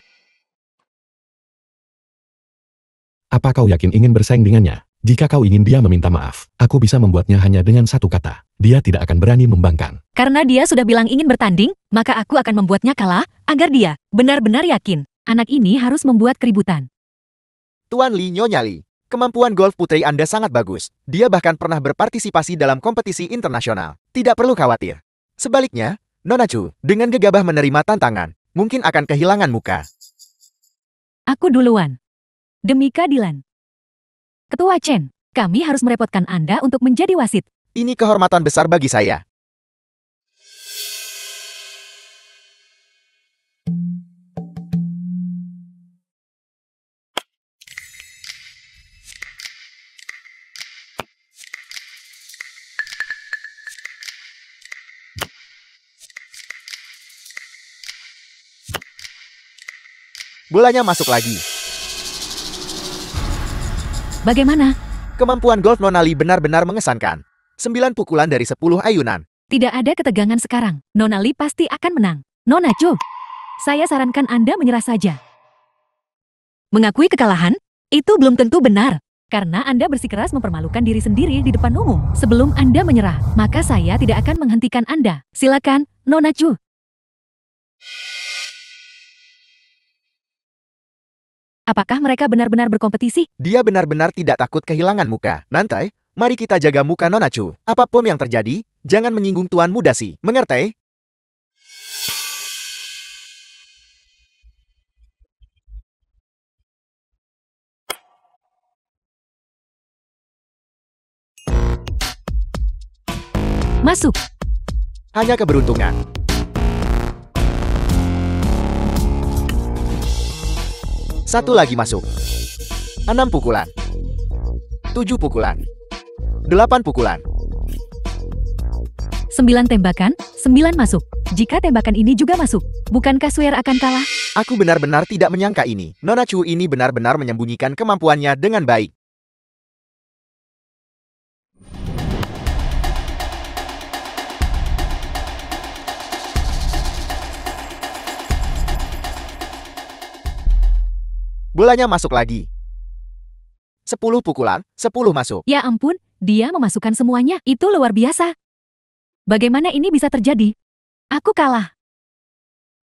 Apa kau yakin ingin bersaing dengannya? Jika kau ingin dia meminta maaf, aku bisa membuatnya hanya dengan satu kata. Dia tidak akan berani membangkang. Karena dia sudah bilang ingin bertanding, maka aku akan membuatnya kalah, agar dia benar-benar yakin. Anak ini harus membuat keributan. Tuan Li Nyonya Li, kemampuan golf putri Anda sangat bagus. Dia bahkan pernah berpartisipasi dalam kompetisi internasional. Tidak perlu khawatir. Sebaliknya, Nona Chu, dengan gegabah menerima tantangan, mungkin akan kehilangan muka. Aku duluan. Demi keadilan. Ketua Chen, kami harus merepotkan Anda untuk menjadi wasit. Ini kehormatan besar bagi saya. Bolanya masuk lagi. Bagaimana? Kemampuan golf Nona Li benar-benar mengesankan. 9 pukulan dari 10 ayunan. Tidak ada ketegangan sekarang. Nona Li pasti akan menang. Nona Chu, saya sarankan Anda menyerah saja. Mengakui kekalahan? Itu belum tentu benar. Karena Anda bersikeras mempermalukan diri sendiri di depan umum. Sebelum Anda menyerah, maka saya tidak akan menghentikan Anda. Silakan, Nona Chu. Apakah mereka benar-benar berkompetisi? Dia benar-benar tidak takut kehilangan muka. Nanti, mari kita jaga muka Nona Chu. Apapun yang terjadi, jangan menyinggung Tuan Mudasi. Mengerti? Masuk. Hanya keberuntungan. Satu lagi masuk. 6 pukulan. 7 pukulan. 8 pukulan. 9 tembakan, 9 masuk. Jika tembakan ini juga masuk, bukankah Suyer akan kalah? Aku benar-benar tidak menyangka ini. Nona Chu ini benar-benar menyembunyikan kemampuannya dengan baik. Bolanya masuk lagi. 10 pukulan, 10 masuk. Ya ampun, dia memasukkan semuanya. Itu luar biasa. Bagaimana ini bisa terjadi? Aku kalah.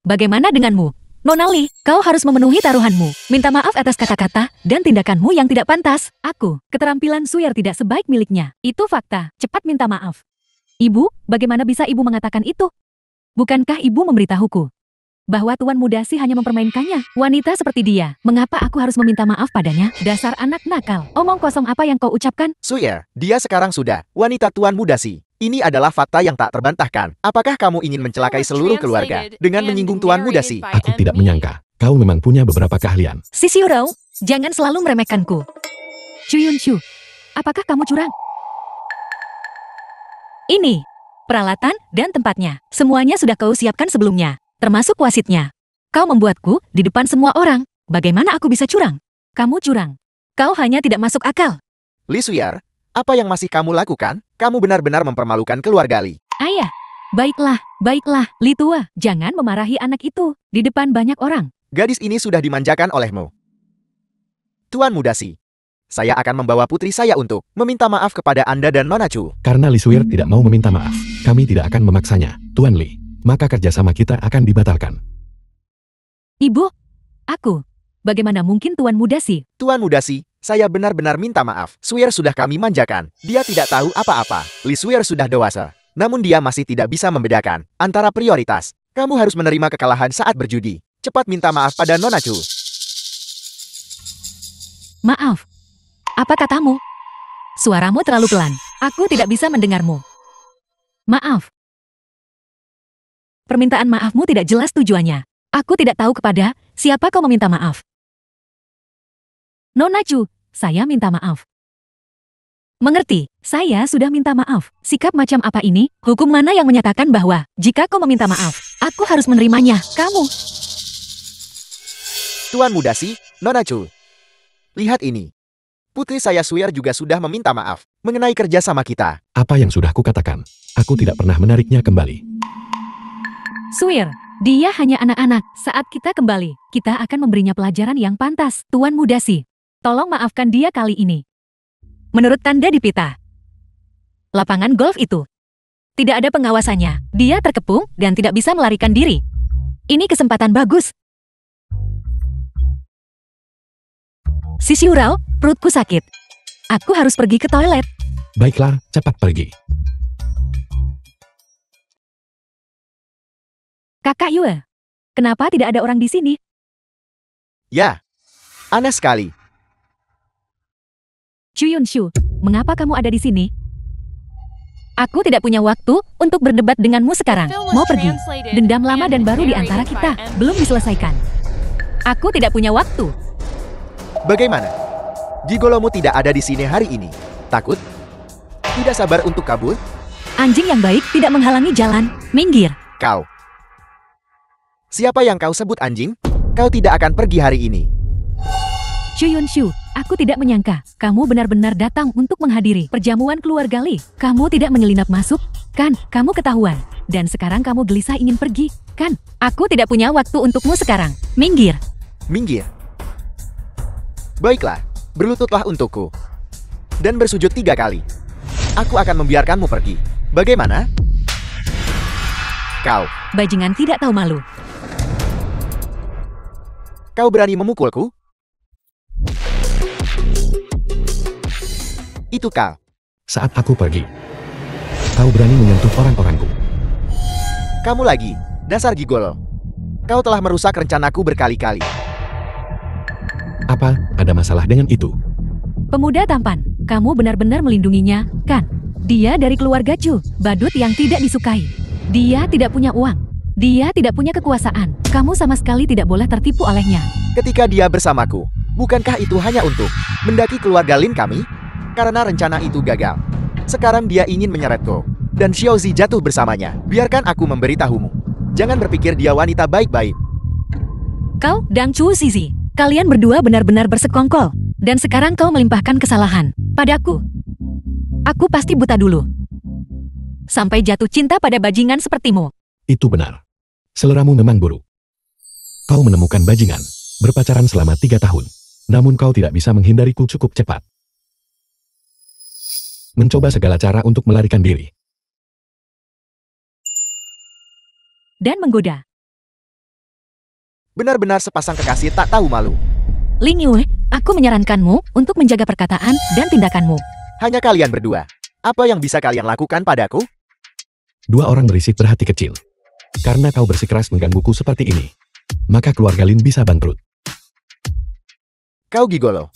Bagaimana denganmu? Nona Lee, kau harus memenuhi taruhanmu. Minta maaf atas kata-kata dan tindakanmu yang tidak pantas. Keterampilan Sawyer tidak sebaik miliknya. Itu fakta. Cepat minta maaf. Ibu, bagaimana bisa ibu mengatakan itu? Bukankah ibu memberitahuku bahwa Tuan Mudasi hanya mempermainkannya? Wanita seperti dia, mengapa aku harus meminta maaf padanya? Dasar anak nakal. Omong kosong apa yang kau ucapkan? Sawyer, dia sekarang sudah wanita Tuan Mudasi. Ini adalah fakta yang tak terbantahkan. Apakah kamu ingin mencelakai seluruh keluarga dengan menyinggung Tuan Mudasi? Aku tidak menyangka. Kau memang punya beberapa keahlian. Sisiurau, jangan selalu meremehkanku. Chuyunshu, apakah kamu curang? Ini, peralatan dan tempatnya. Semuanya sudah kau siapkan sebelumnya, termasuk wasitnya. Kau membuatku di depan semua orang. Bagaimana aku bisa curang? Kamu curang. Kau hanya tidak masuk akal. Lee Sawyer, apa yang masih kamu lakukan? Kamu benar-benar mempermalukan keluarga Lee. Ayah, baiklah, Li tua, jangan memarahi anak itu di depan banyak orang. Gadis ini sudah dimanjakan olehmu. Tuan Mudasi, saya akan membawa putri saya untuk meminta maaf kepada Anda dan Nona Chu. Karena Lee Sawyer tidak mau meminta maaf, kami tidak akan memaksanya, Tuan Lee. Maka kerjasama kita akan dibatalkan. Ibu, bagaimana mungkin Tuan Mudasi? Tuan Mudasi, saya benar-benar minta maaf. Sawyer sudah kami manjakan. Dia tidak tahu apa-apa. Lee Sawyer sudah dewasa. Namun dia masih tidak bisa membedakan antara prioritas. Kamu harus menerima kekalahan saat berjudi. Cepat minta maaf pada Nona Chu. Maaf. Apa katamu? Suaramu terlalu pelan. Aku tidak bisa mendengarmu. Maaf. Permintaan maafmu tidak jelas tujuannya. Aku tidak tahu kepada siapa kau meminta maaf. Nona Chu, saya minta maaf. Mengerti, saya sudah minta maaf. Sikap macam apa ini? Hukum mana yang menyatakan bahwa jika kau meminta maaf, aku harus menerimanya? Kamu. Tuan Mudasi, Nona Chu. Lihat ini. Putri saya Sawyer juga sudah meminta maaf mengenai kerjasama kita. Apa yang sudah kukatakan? Aku tidak pernah menariknya kembali. Sawyer, dia hanya anak-anak. Saat kita kembali, kita akan memberinya pelajaran yang pantas. Tuan Mudasi, tolong maafkan dia kali ini. Menurut tanda di pita, lapangan golf itu tidak ada pengawasannya. Dia terkepung dan tidak bisa melarikan diri. Ini kesempatan bagus. Sisiurau, perutku sakit. Aku harus pergi ke toilet. Baiklah, cepat pergi. Kakak Yue, kenapa tidak ada orang di sini? Ya, aneh sekali. Chuyunshu, mengapa kamu ada di sini? Aku tidak punya waktu untuk berdebat denganmu sekarang. Mau pergi. Dendam lama dan baru di antara kita belum diselesaikan. Aku tidak punya waktu. Bagaimana? Gigolomu tidak ada di sini hari ini. Takut? Tidak sabar untuk kabur? Anjing yang baik tidak menghalangi jalan. Minggir. Kau. Siapa yang kau sebut anjing? Kau tidak akan pergi hari ini. Chuyunshu, aku tidak menyangka kamu benar-benar datang untuk menghadiri perjamuan keluarga Lee. Kamu tidak menyelinap masuk, kan? Kamu ketahuan. Dan sekarang kamu gelisah ingin pergi, kan? Aku tidak punya waktu untukmu sekarang. Minggir. Minggir. Baiklah, berlututlah untukku. Dan bersujud 3 kali. Aku akan membiarkanmu pergi. Bagaimana? Kau. Bajingan tidak tahu malu. Kau berani memukulku? Itu kau. Saat aku pergi, kau berani menyentuh orang-orangku. Kamu lagi, dasar gigolo. Kau telah merusak rencanaku berkali-kali. Apa, ada masalah dengan itu? Pemuda tampan, kamu benar-benar melindunginya, kan? Dia dari keluarga Chu, badut yang tidak disukai. Dia tidak punya uang. Dia tidak punya kekuasaan. Kamu sama sekali tidak boleh tertipu olehnya. Ketika dia bersamaku, bukankah itu hanya untuk mendaki keluarga Lin kami? Karena rencana itu gagal. Sekarang dia ingin menyeretku, dan Xiaozi jatuh bersamanya. Biarkan aku memberitahumu. Jangan berpikir dia wanita baik-baik. Kau, Dang Chu Zizi, kalian berdua benar-benar bersekongkol. Dan sekarang kau melimpahkan kesalahan padaku. Aku pasti buta dulu. Sampai jatuh cinta pada bajingan sepertimu. Itu benar. Seleramu memang buruk. Kau menemukan bajingan, berpacaran selama 3 tahun. Namun kau tidak bisa menghindariku cukup cepat. Mencoba segala cara untuk melarikan diri. Dan menggoda. Benar-benar sepasang kekasih tak tahu malu. Ling Yue, aku menyarankanmu untuk menjaga perkataan dan tindakanmu. Hanya kalian berdua. Apa yang bisa kalian lakukan padaku? Dua orang berisik berhati kecil. Karena kau bersikeras menggangguku seperti ini, maka keluarga Lin bisa bangkrut. Kau gigolo.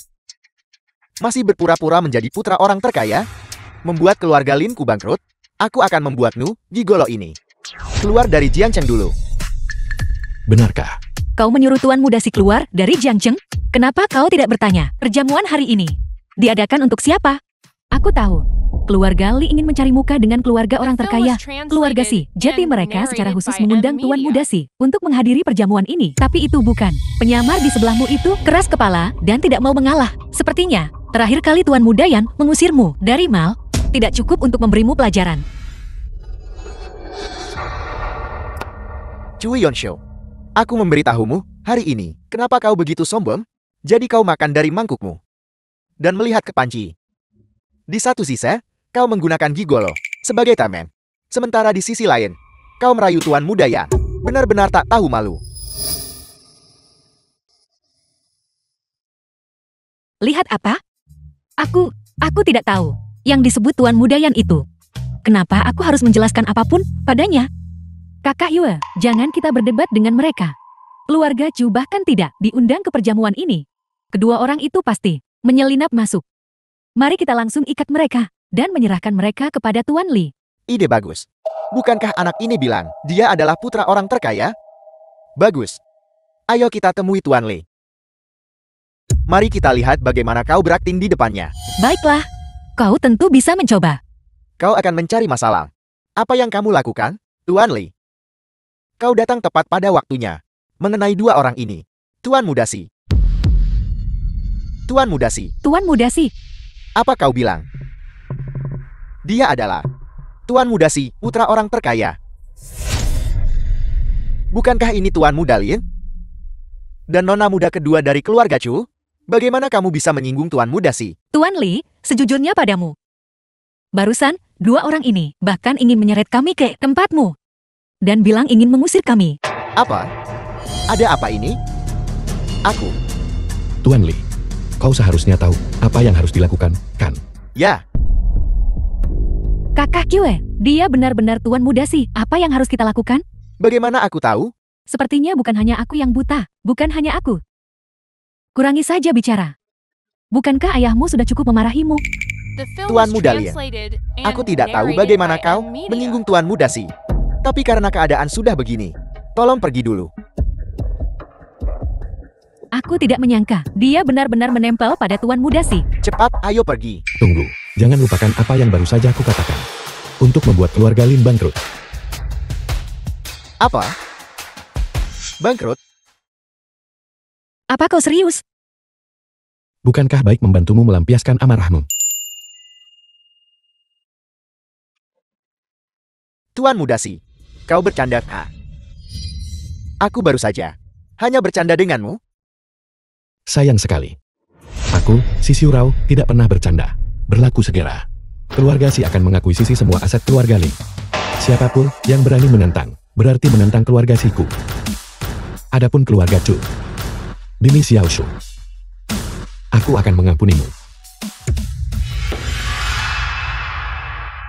Masih berpura-pura menjadi putra orang terkaya? Membuat keluarga Linku bangkrut? Aku akan membuatmu gigolo ini. Keluar dari Jiangcheng dulu. Benarkah? Kau menyuruh Tuan Muda Si keluar dari Jiangcheng? Kenapa kau tidak bertanya? Perjamuan hari ini diadakan untuk siapa? Aku tahu. Keluarga Li ingin mencari muka dengan keluarga orang terkaya. Keluarga Si, jadi mereka secara khusus mengundang Tuan Muda Si untuk menghadiri perjamuan ini. Tapi itu bukan. Penyamar di sebelahmu itu keras kepala dan tidak mau mengalah. Sepertinya, terakhir kali Tuan Muda Yan mengusirmu dari Mal, tidak cukup untuk memberimu pelajaran. Cui Yonshu, aku memberitahumu hari ini. Kenapa kau begitu sombong? Jadi kau makan dari mangkukmu dan melihat ke panci. Di satu sisi, kau menggunakan gigolo sebagai tameng. Sementara di sisi lain, kau merayu Tuan Muda Yan. Benar-benar tak tahu malu. Lihat apa? Aku tidak tahu yang disebut Tuan Muda Yan itu. Kenapa aku harus menjelaskan apapun padanya? Kakak Yue, jangan kita berdebat dengan mereka. Keluarga Chu bahkan tidak diundang ke perjamuan ini. Kedua orang itu pasti menyelinap masuk. Mari kita langsung ikat mereka dan menyerahkan mereka kepada Tuan Li. Ide bagus. Bukankah anak ini bilang dia adalah putra orang terkaya? Bagus. Ayo kita temui Tuan Li. Mari kita lihat bagaimana kau berakting di depannya. Baiklah, kau tentu bisa mencoba. Kau akan mencari masalah. Apa yang kamu lakukan, Tuan Li? Kau datang tepat pada waktunya. Mengenai dua orang ini, Tuan Muda Si. Tuan Muda Si. Tuan Muda Si. Apa kau bilang? Dia adalah Tuan Muda Si, putra orang terkaya. Bukankah ini Tuan Muda Lin? Dan nona muda kedua dari keluarga Chu? Bagaimana kamu bisa menyinggung Tuan Muda Si? Tuan Li, sejujurnya padamu. Barusan, dua orang ini bahkan ingin menyeret kami ke tempatmu. Dan bilang ingin mengusir kami. Apa? Ada apa ini? Aku. Tuan Li, kau seharusnya tahu apa yang harus dilakukan, kan? Ya. Kakak Yue, dia benar-benar Tuan Muda Si. Apa yang harus kita lakukan? Bagaimana aku tahu? Sepertinya bukan hanya aku yang buta. Bukan hanya aku. Kurangi saja bicara. Bukankah ayahmu sudah cukup memarahimu? Tuan Muda Lin, aku tidak tahu bagaimana kau menyinggung Tuan Muda Si. Tapi karena keadaan sudah begini, tolong pergi dulu. Aku tidak menyangka dia benar-benar menempel pada Tuan Muda Si. Cepat, ayo pergi. Tunggu, jangan lupakan apa yang baru saja aku katakan. Untuk membuat keluarga Lin bangkrut. Apa? Bangkrut? Apa kau serius? Bukankah baik membantumu melampiaskan amarahmu? Tuan Muda Si, kau bercanda kah? Aku baru saja hanya bercanda denganmu. Sayang sekali. Aku, Si Xiurao, tidak pernah bercanda. Berlaku segera. Keluarga Si akan mengakui sisi semua aset keluarga Lin. Siapapun yang berani menentang, berarti menentang keluarga Siku. Adapun keluarga Chu, Demi Xiaoshu, aku akan mengampunimu.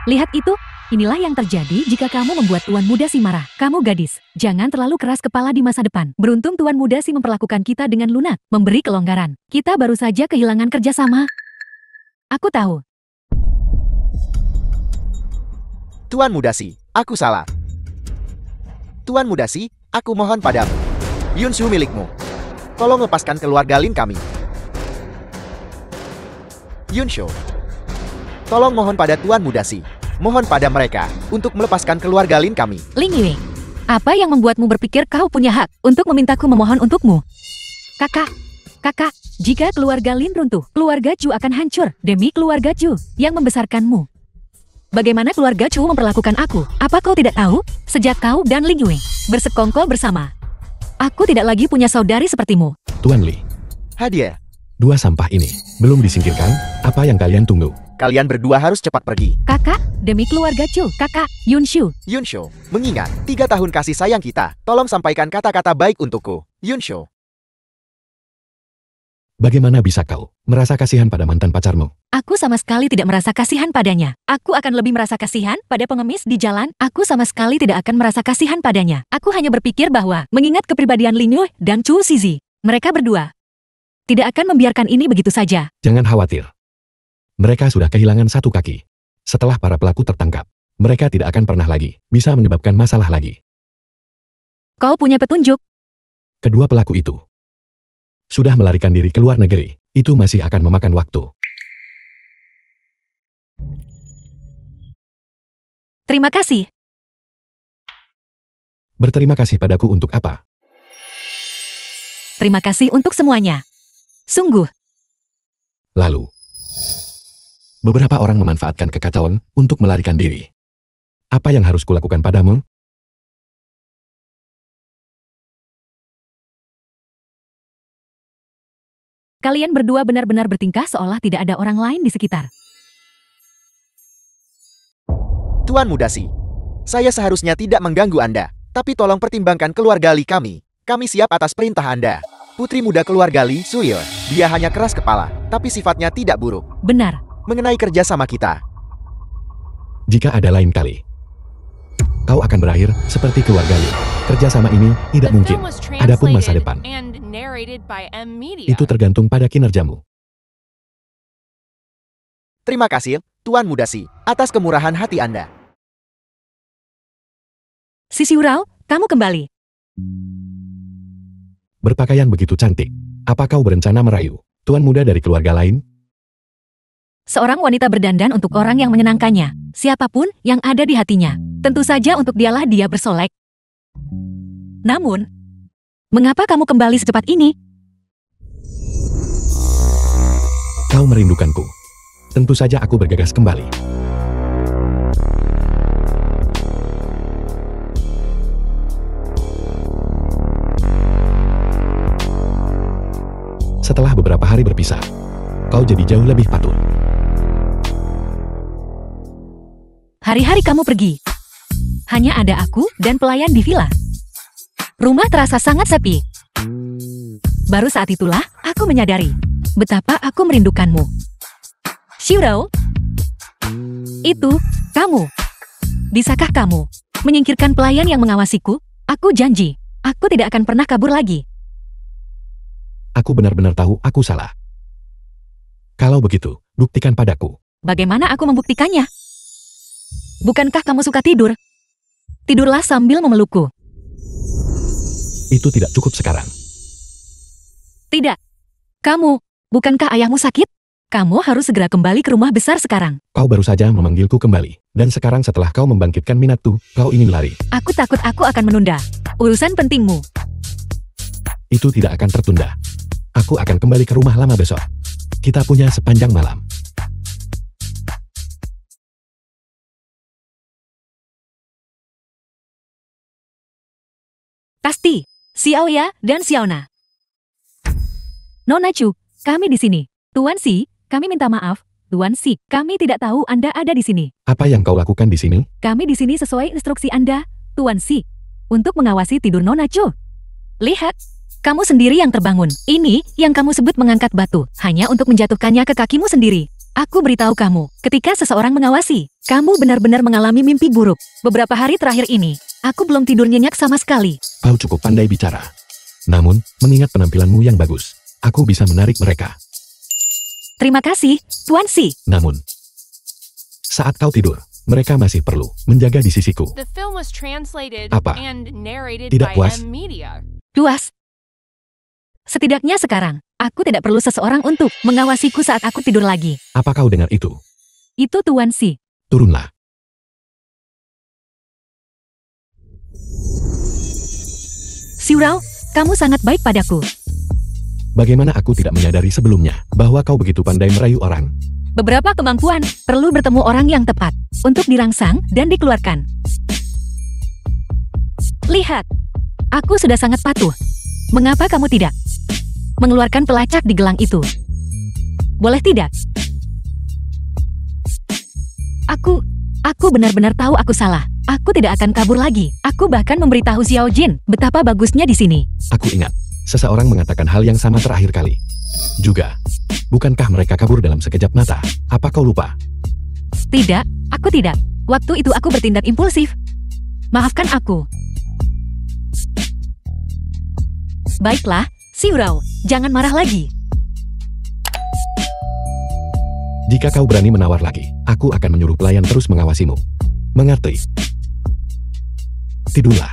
Lihat itu, inilah yang terjadi jika kamu membuat Tuan Muda Si marah. Kamu gadis, jangan terlalu keras kepala di masa depan. Beruntung Tuan Muda Si memperlakukan kita dengan lunak, memberi kelonggaran. Kita baru saja kehilangan kerjasama. Aku tahu. Tuan Muda Si, aku salah. Tuan Muda Si, aku mohon padamu. Yunshu milikmu. Tolong lepaskan keluarga Lin kami. Yunshu, tolong mohon pada Tuan Muda Si. Mohon pada mereka untuk melepaskan keluarga Lin kami. Ling Yue, apa yang membuatmu berpikir kau punya hak untuk memintaku memohon untukmu? Kakak, jika keluarga Lin runtuh, keluarga Chu akan hancur demi keluarga Chu yang membesarkanmu. Bagaimana keluarga Chu memperlakukan aku? Apa kau tidak tahu? Sejak kau dan Ling Yue bersekongkol bersama, aku tidak lagi punya saudari sepertimu. Tuan Li, Hadiah. Dua sampah ini belum disingkirkan, apa yang kalian tunggu? Kalian berdua harus cepat pergi. Kakak, demi keluarga Chu, kakak, Yunshu. Yunsho, mengingat 3 tahun kasih sayang kita, tolong sampaikan kata-kata baik untukku. Yunsho. Bagaimana bisa kau merasa kasihan pada mantan pacarmu? Aku sama sekali tidak merasa kasihan padanya. Aku akan lebih merasa kasihan pada pengemis di jalan. Aku sama sekali tidak akan merasa kasihan padanya. Aku hanya berpikir bahwa, mengingat kepribadian Lin Yu dan Chu Shizi, mereka berdua tidak akan membiarkan ini begitu saja. Jangan khawatir. Mereka sudah kehilangan satu kaki. Setelah para pelaku tertangkap, mereka tidak akan pernah lagi bisa menyebabkan masalah lagi. Kau punya petunjuk? Kedua pelaku itu sudah melarikan diri ke luar negeri. Itu masih akan memakan waktu. Terima kasih. Berterima kasih padaku untuk apa? Terima kasih untuk semuanya. Sungguh. Lalu, beberapa orang memanfaatkan kekacauan untuk melarikan diri. Apa yang harus kulakukan padamu? Kalian berdua benar-benar bertingkah seolah tidak ada orang lain di sekitar. Tuan Mudasi, saya seharusnya tidak mengganggu Anda, tapi tolong pertimbangkan keluarga Li kami. Kami siap atas perintah Anda. Putri muda keluarga Li, Suyo, dia hanya keras kepala, tapi sifatnya tidak buruk. Benar. Mengenai kerja sama kita, Jika ada lain kali, kau akan berakhir seperti keluarga Li. Kerjasama ini tidak The mungkin. film was Adapun masa translated depan, and narrated by M-Media. itu tergantung pada kinerjamu. terima kasih, Tuan Mudasi, atas kemurahan hati Anda. Sisiurao, kamu kembali. Berpakaian begitu cantik. Apa kau berencana merayu tuan muda dari keluarga lain? Seorang wanita berdandan untuk orang yang menyenangkannya. Siapapun yang ada di hatinya. Tentu saja untuk dialah dia bersolek. Namun, mengapa kamu kembali secepat ini? Kau merindukanku. Tentu saja aku bergegas kembali. Setelah beberapa hari berpisah, kau jadi jauh lebih patuh. Hari-hari kamu pergi. Hanya ada aku dan pelayan di villa. Rumah terasa sangat sepi. Baru saat itulah aku menyadari betapa aku merindukanmu. Shiro, itu kamu. Bisakah kamu menyingkirkan pelayan yang mengawasiku? Aku janji, aku tidak akan pernah kabur lagi. Aku benar-benar tahu aku salah. Kalau begitu, buktikan padaku. Bagaimana aku membuktikannya? Bukankah kamu suka tidur? Tidurlah sambil memelukku. Itu tidak cukup sekarang. Tidak. Kamu, bukankah ayahmu sakit? Kamu harus segera kembali ke rumah besar sekarang. Kau baru saja memanggilku kembali. Dan sekarang setelah kau membangkitkan minatku, kau ingin lari. Aku takut aku akan menunda urusan pentingmu. Itu tidak akan tertunda. Aku akan kembali ke rumah lama besok. Kita punya sepanjang malam. Pasti, Xiaoya dan Xiaona. Nona Chu, kami di sini. Tuan Si, kami minta maaf. Tuan Si, kami tidak tahu Anda ada di sini. Apa yang kau lakukan di sini? Kami di sini sesuai instruksi Anda, Tuan Si, untuk mengawasi tidur Nona Chu. Lihat, kamu sendiri yang terbangun. Ini yang kamu sebut mengangkat batu, hanya untuk menjatuhkannya ke kakimu sendiri. Aku beritahu kamu, ketika seseorang mengawasi, kamu benar-benar mengalami mimpi buruk. Beberapa hari terakhir ini, aku belum tidur nyenyak sama sekali. Kau cukup pandai bicara. Namun, mengingat penampilanmu yang bagus, aku bisa menarik mereka. Terima kasih, Tuan Si. Namun, saat kau tidur, mereka masih perlu menjaga di sisiku. The film was translated Apa? and narrated Tidak by puas? M-Media. Puas. Setidaknya sekarang, aku tidak perlu seseorang untuk mengawasiku saat aku tidur lagi. Apa kau dengar itu? Itu Tuan Si. Turunlah. Xiurao, kamu sangat baik padaku. Bagaimana aku tidak menyadari sebelumnya bahwa kau begitu pandai merayu orang? Beberapa kemampuan perlu bertemu orang yang tepat untuk dirangsang dan dikeluarkan. Lihat, aku sudah sangat patuh. Mengapa kamu tidak mengeluarkan pelacak di gelang itu? boleh tidak? Aku benar-benar tahu aku salah. Aku tidak akan kabur lagi. Aku bahkan memberitahu Xiao Jin betapa bagusnya di sini. Aku ingat, seseorang mengatakan hal yang sama terakhir kali. Juga, bukankah mereka kabur dalam sekejap mata? Apa kau lupa? Tidak, aku tidak. Waktu itu aku bertindak impulsif. Maafkan aku. Baiklah, Xiao, jangan marah lagi. Jika kau berani menawar lagi, aku akan menyuruh pelayan terus mengawasimu. Mengerti? Tidurlah.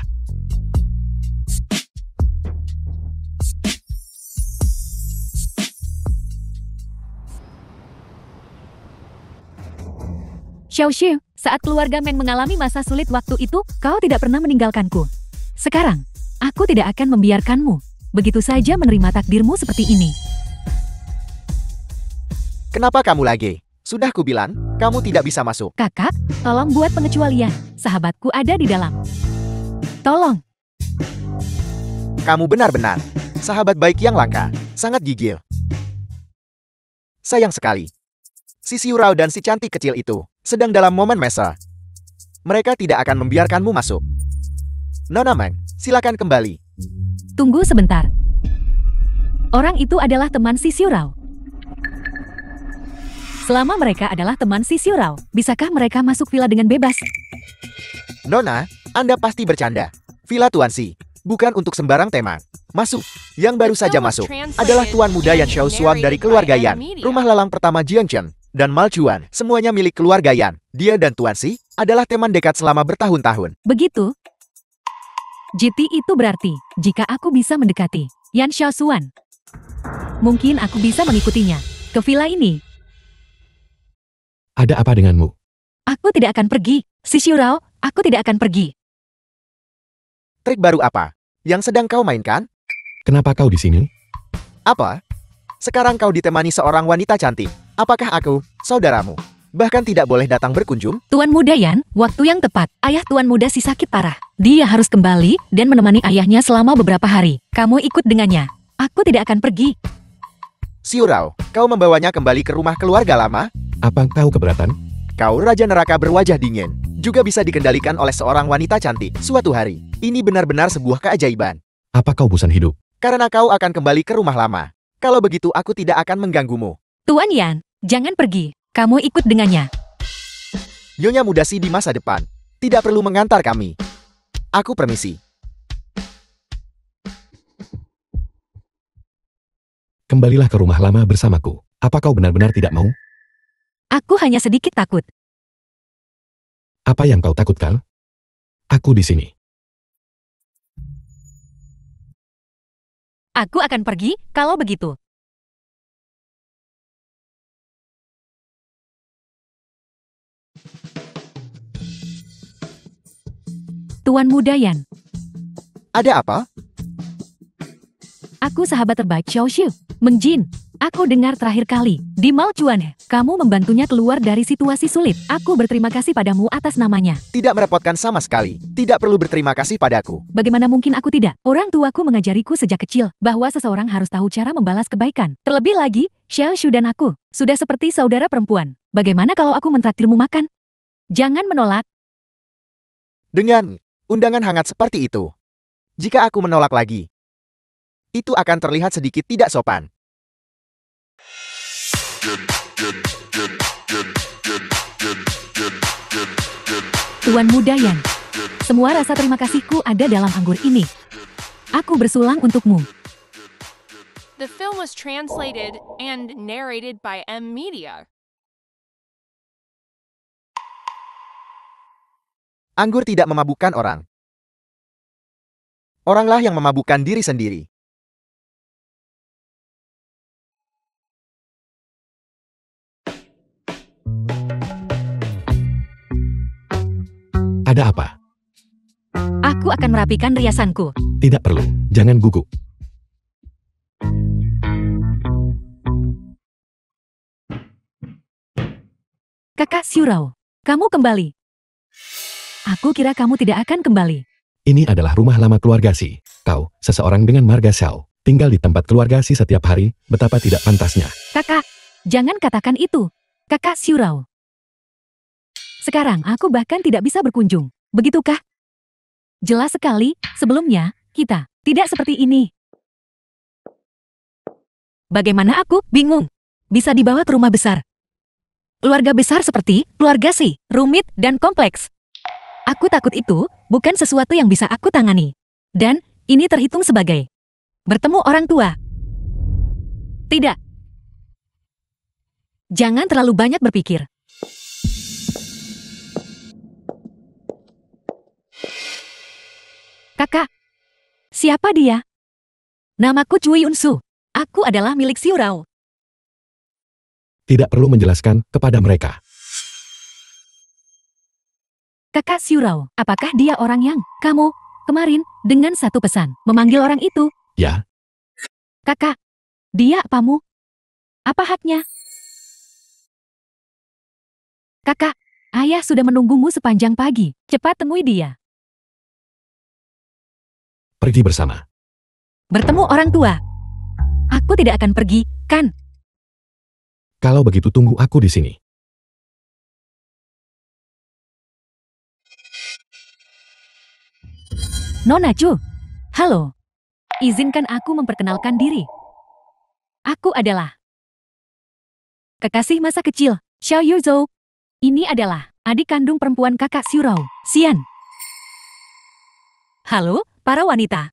Xiao Xu, saat keluarga Meng mengalami masa sulit waktu itu, kau tidak pernah meninggalkanku. Sekarang, aku tidak akan membiarkanmu begitu saja menerima takdirmu seperti ini. Kenapa kamu lagi? Sudah kubilang, kamu tidak bisa masuk. Kakak, tolong buat pengecualian. Sahabatku ada di dalam. Tolong. Kamu benar-benar sahabat baik yang langka, sangat gigil. Sayang sekali. Si Xiao dan si cantik kecil itu sedang dalam momen mesra. Mereka tidak akan membiarkanmu masuk. Nona Meng, silakan kembali. Tunggu sebentar. Orang itu adalah teman si Xiao. Selama mereka adalah teman si Xiao, bisakah mereka masuk villa dengan bebas? Nona, Anda pasti bercanda. Villa Tuan Si, bukan untuk sembarang teman. Masuk. Yang baru saja masuk adalah Tuan Muda Yan Xiao Suam dari keluarga Yan, rumah lalang pertama Jiang Chen, dan Mal Chuan, semuanya milik keluarga Yan. Dia dan Tuan Si adalah teman dekat selama bertahun-tahun. Begitu? GT itu berarti, jika aku bisa mendekati Yan Xiao Suan, mungkin aku bisa mengikutinya ke villa ini. Ada apa denganmu? Aku tidak akan pergi. Si Xiao, aku tidak akan pergi. Trik baru apa yang sedang kau mainkan? Kenapa kau di sini? Apa? Sekarang kau ditemani seorang wanita cantik. Apakah aku, saudaramu, bahkan tidak boleh datang berkunjung? Tuan Muda Yan, waktu yang tepat. Ayah Tuan Muda si sakit parah. Dia harus kembali dan menemani ayahnya selama beberapa hari. Kamu ikut dengannya. Aku tidak akan pergi. Xiao, kau membawanya kembali ke rumah keluarga lama? Apa kau keberatan? Kau raja neraka berwajah dingin, juga bisa dikendalikan oleh seorang wanita cantik suatu hari. Ini benar-benar sebuah keajaiban. Apa kau bosan hidup? Karena kau akan kembali ke rumah lama. Kalau begitu aku tidak akan mengganggumu. Tuan Yan, jangan pergi. Kamu ikut dengannya. Nyonya muda Si di masa depan tidak perlu mengantar kami. Aku permisi. Kembalilah ke rumah lama bersamaku. Apa kau benar-benar tidak mau? Aku hanya sedikit takut. Apa yang kau takutkan? Aku di sini. Aku akan pergi kalau begitu. Tuan Muda Yan, Ada apa? aku sahabat terbaik Xiao Xu, Meng Jin. Aku dengar terakhir kali di Mal Chuan, kamu membantunya keluar dari situasi sulit. Aku berterima kasih padamu atas namanya. Tidak merepotkan sama sekali. Tidak perlu berterima kasih padaku. Bagaimana mungkin aku tidak? Orang tuaku mengajariku sejak kecil bahwa seseorang harus tahu cara membalas kebaikan. Terlebih lagi, Xiao Xu dan aku sudah seperti saudara perempuan. Bagaimana kalau aku mentraktirmu makan? Jangan menolak. Dengan undangan hangat seperti itu, jika aku menolak lagi, itu akan terlihat sedikit tidak sopan. Tuan Muda Yan, semua rasa terima kasihku ada dalam anggur ini. Aku bersulang untukmu. The film was translated and narrated by M Media. Anggur tidak memabukkan orang. Oranglah yang memabukkan diri sendiri. Ada apa? Aku akan merapikan riasanku. Tidak perlu. Jangan gugup. Kakak Xiao, kamu kembali. Aku kira kamu tidak akan kembali. Ini adalah rumah lama keluarga Si. Kau, seseorang dengan marga Xiao, tinggal di tempat keluarga Si setiap hari, betapa tidak pantasnya. Kakak, Jangan katakan itu, Kakak Xiurao. Sekarang aku bahkan tidak bisa berkunjung, begitukah? Jelas sekali, sebelumnya, kita tidak seperti ini. Bagaimana aku bingung? Bisa dibawa ke rumah besar. Keluarga besar seperti keluarga Si, rumit dan kompleks. Aku takut itu bukan sesuatu yang bisa aku tangani. Dan ini terhitung sebagai bertemu orang tua. Tidak. Jangan terlalu banyak berpikir. Kakak, siapa dia? Namaku Cui Unsu. Aku adalah milik Xiurao. Tidak perlu menjelaskan kepada mereka. Kakak Xiurao, apakah dia orang yang kamu kemarin dengan satu pesan memanggil orang itu? Ya, Kakak, dia apamu? Apa haknya? Kakak, ayah sudah menunggumu sepanjang pagi. Cepat temui dia. pergi bersama. Bertemu orang tua. Aku tidak akan pergi, kan? Kalau begitu tunggu aku di sini. Nona Chu. Halo. Izinkan aku memperkenalkan diri. Aku adalah kekasih masa kecil, Xiao Yuzhou. Ini adalah adik kandung perempuan kakak Xiurao, Xian. Halo, para wanita.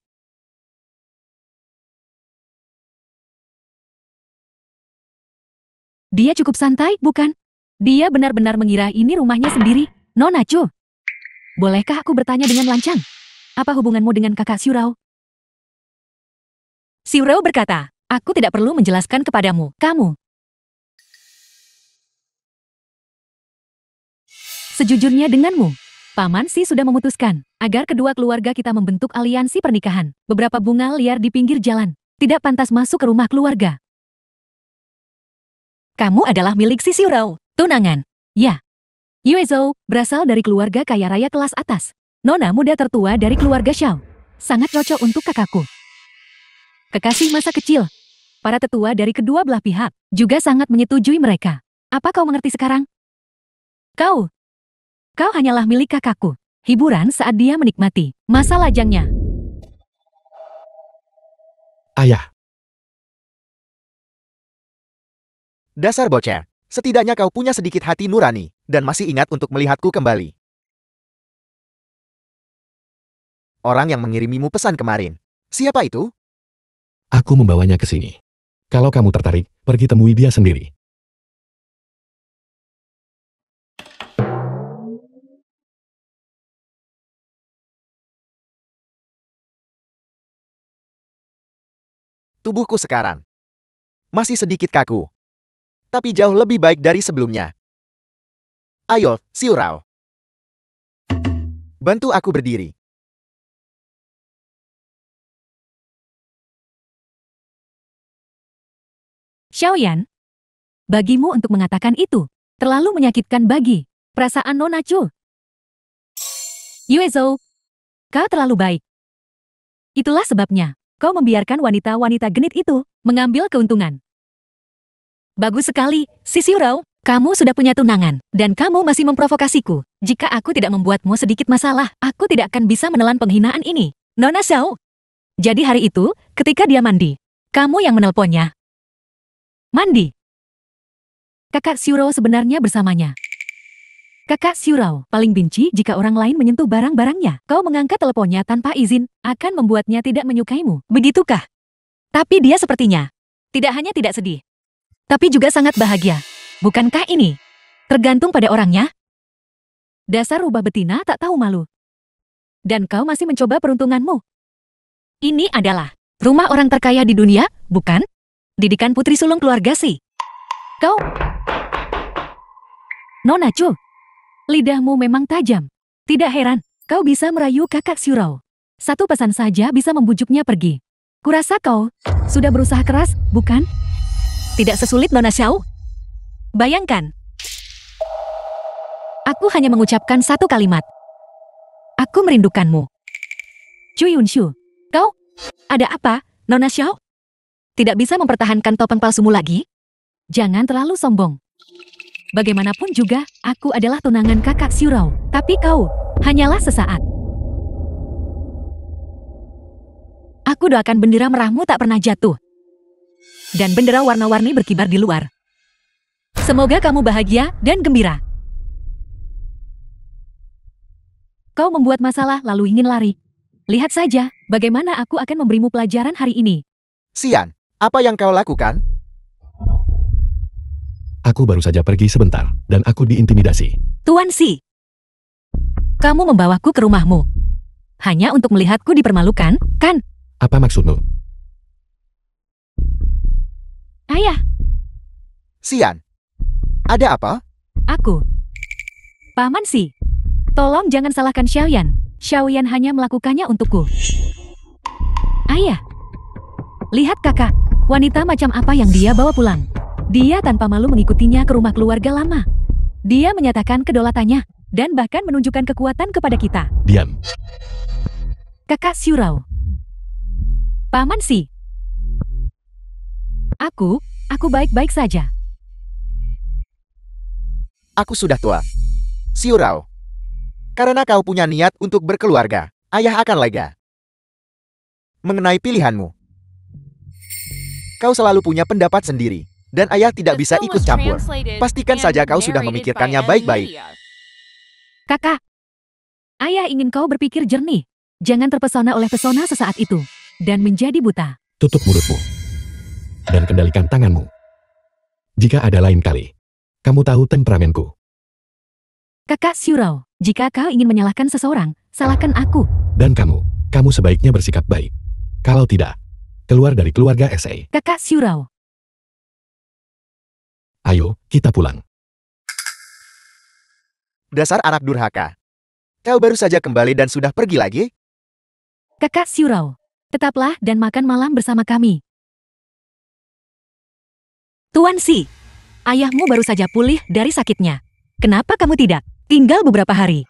Dia cukup santai, bukan? Dia benar-benar mengira ini rumahnya sendiri. Nona Chu, bolehkah aku bertanya dengan lancang? Apa hubunganmu dengan kakak Xiurao? Xiurao berkata, aku tidak perlu menjelaskan kepadamu. Kamu. Sejujurnya denganmu, Paman Si sudah memutuskan agar kedua keluarga kita membentuk aliansi pernikahan. Beberapa bunga liar di pinggir jalan tidak pantas masuk ke rumah keluarga. Kamu adalah milik si Xiurao. Tunangan. Ya. Yuezhou berasal dari keluarga kaya raya kelas atas. Nona muda tertua dari keluarga Xiao. Sangat cocok untuk kakakku. Kekasih masa kecil. Para tetua dari kedua belah pihak juga sangat menyetujui mereka. Apa kau mengerti sekarang? Kau hanyalah milik kakakku. Hiburan saat dia menikmati masa lajangnya. Ayah, Dasar bocah, setidaknya kau punya sedikit hati nurani, dan masih ingat untuk melihatku kembali. Orang yang mengirimimu pesan kemarin. Siapa itu? aku membawanya ke sini. Kalau kamu tertarik, pergi temui dia sendiri. Tubuhku sekarang masih sedikit kaku, tapi jauh lebih baik dari sebelumnya. Ayo, Xiurao. Bantu aku berdiri. Xiaoyan, bagimu untuk mengatakan itu terlalu menyakitkan bagi perasaan Nona Chu. Yuezhou, kau terlalu baik. Itulah sebabnya kau membiarkan wanita-wanita genit itu mengambil keuntungan. Bagus sekali, si Xiurao. Kamu sudah punya tunangan, dan kamu masih memprovokasiku. Jika aku tidak membuatmu sedikit masalah, aku tidak akan bisa menelan penghinaan ini. Nona Xiao. Jadi hari itu, ketika dia mandi, kamu yang menelponnya. Mandi. Kakak Xiurao sebenarnya bersamanya. Kakak Xiurao paling benci jika orang lain menyentuh barang-barangnya. Kau mengangkat teleponnya tanpa izin, akan membuatnya tidak menyukaimu. Begitukah? Tapi dia sepertinya tidak hanya tidak sedih, tapi juga sangat bahagia. Bukankah ini tergantung pada orangnya? Dasar rubah betina tak tahu malu. Dan kau masih mencoba peruntunganmu. Ini adalah rumah orang terkaya di dunia, bukan? Didikan putri sulung keluarga Si. Kau... Nona Chu, lidahmu memang tajam. Tidak heran, kau bisa merayu kakak Xiurao. Satu pesan saja bisa membujuknya pergi. Kurasa kau sudah berusaha keras, bukan? Tidak sesulit Nona Xiao. Bayangkan. Aku hanya mengucapkan satu kalimat. Aku merindukanmu. Cui Yunshu, kau? Ada apa, Nona Xiao? Tidak bisa mempertahankan topeng palsumu lagi? Jangan terlalu sombong. Bagaimanapun juga, aku adalah tunangan kakak Xiurao. Tapi kau, hanyalah sesaat. Aku doakan bendera merahmu tak pernah jatuh. Dan bendera warna-warni berkibar di luar. Semoga kamu bahagia dan gembira. Kau membuat masalah lalu ingin lari. Lihat saja, bagaimana aku akan memberimu pelajaran hari ini. Xian, apa yang kau lakukan? Aku baru saja pergi sebentar, dan aku diintimidasi. Tuan Si, kamu membawaku ke rumahmu. Hanya untuk melihatku dipermalukan, kan? Apa maksudmu? Ayah, Xian, ada apa? aku. Paman Si, tolong jangan salahkan Xiaoyan. Xiaoyan hanya melakukannya untukku. Ayah, lihat kakak, wanita macam apa yang dia bawa pulang. Dia tanpa malu mengikutinya ke rumah keluarga lama. Dia menyatakan kedaulatannya, dan bahkan menunjukkan kekuatan kepada kita. Diam. Kakak Xiurao. Paman Si. Aku baik-baik saja. Aku sudah tua. Xiurao. Karena kau punya niat untuk berkeluarga, ayah akan lega. Mengenai pilihanmu, kau selalu punya pendapat sendiri, dan ayah tidak The bisa film ikut was campur. translated Pastikan and saja kau sudah narrated memikirkannya by baik-baik. M-Media. Kakak, ayah ingin kau berpikir jernih. Jangan terpesona oleh pesona sesaat itu, dan menjadi buta. Tutup mulutmu. Dan kendalikan tanganmu. Jika ada lain kali, kamu tahu temperamenku. Kakak Xiurao, jika kau ingin menyalahkan seseorang, salahkan aku. Dan kamu sebaiknya bersikap baik. Kalau tidak, keluar dari keluarga SA. Kakak Xiurao, Ayo, kita pulang. Dasar anak durhaka. Kau baru saja kembali dan sudah pergi lagi? Kakak Xiurao, tetaplah dan makan malam bersama kami. Tuan Si, ayahmu baru saja pulih dari sakitnya. Kenapa kamu tidak tinggal beberapa hari?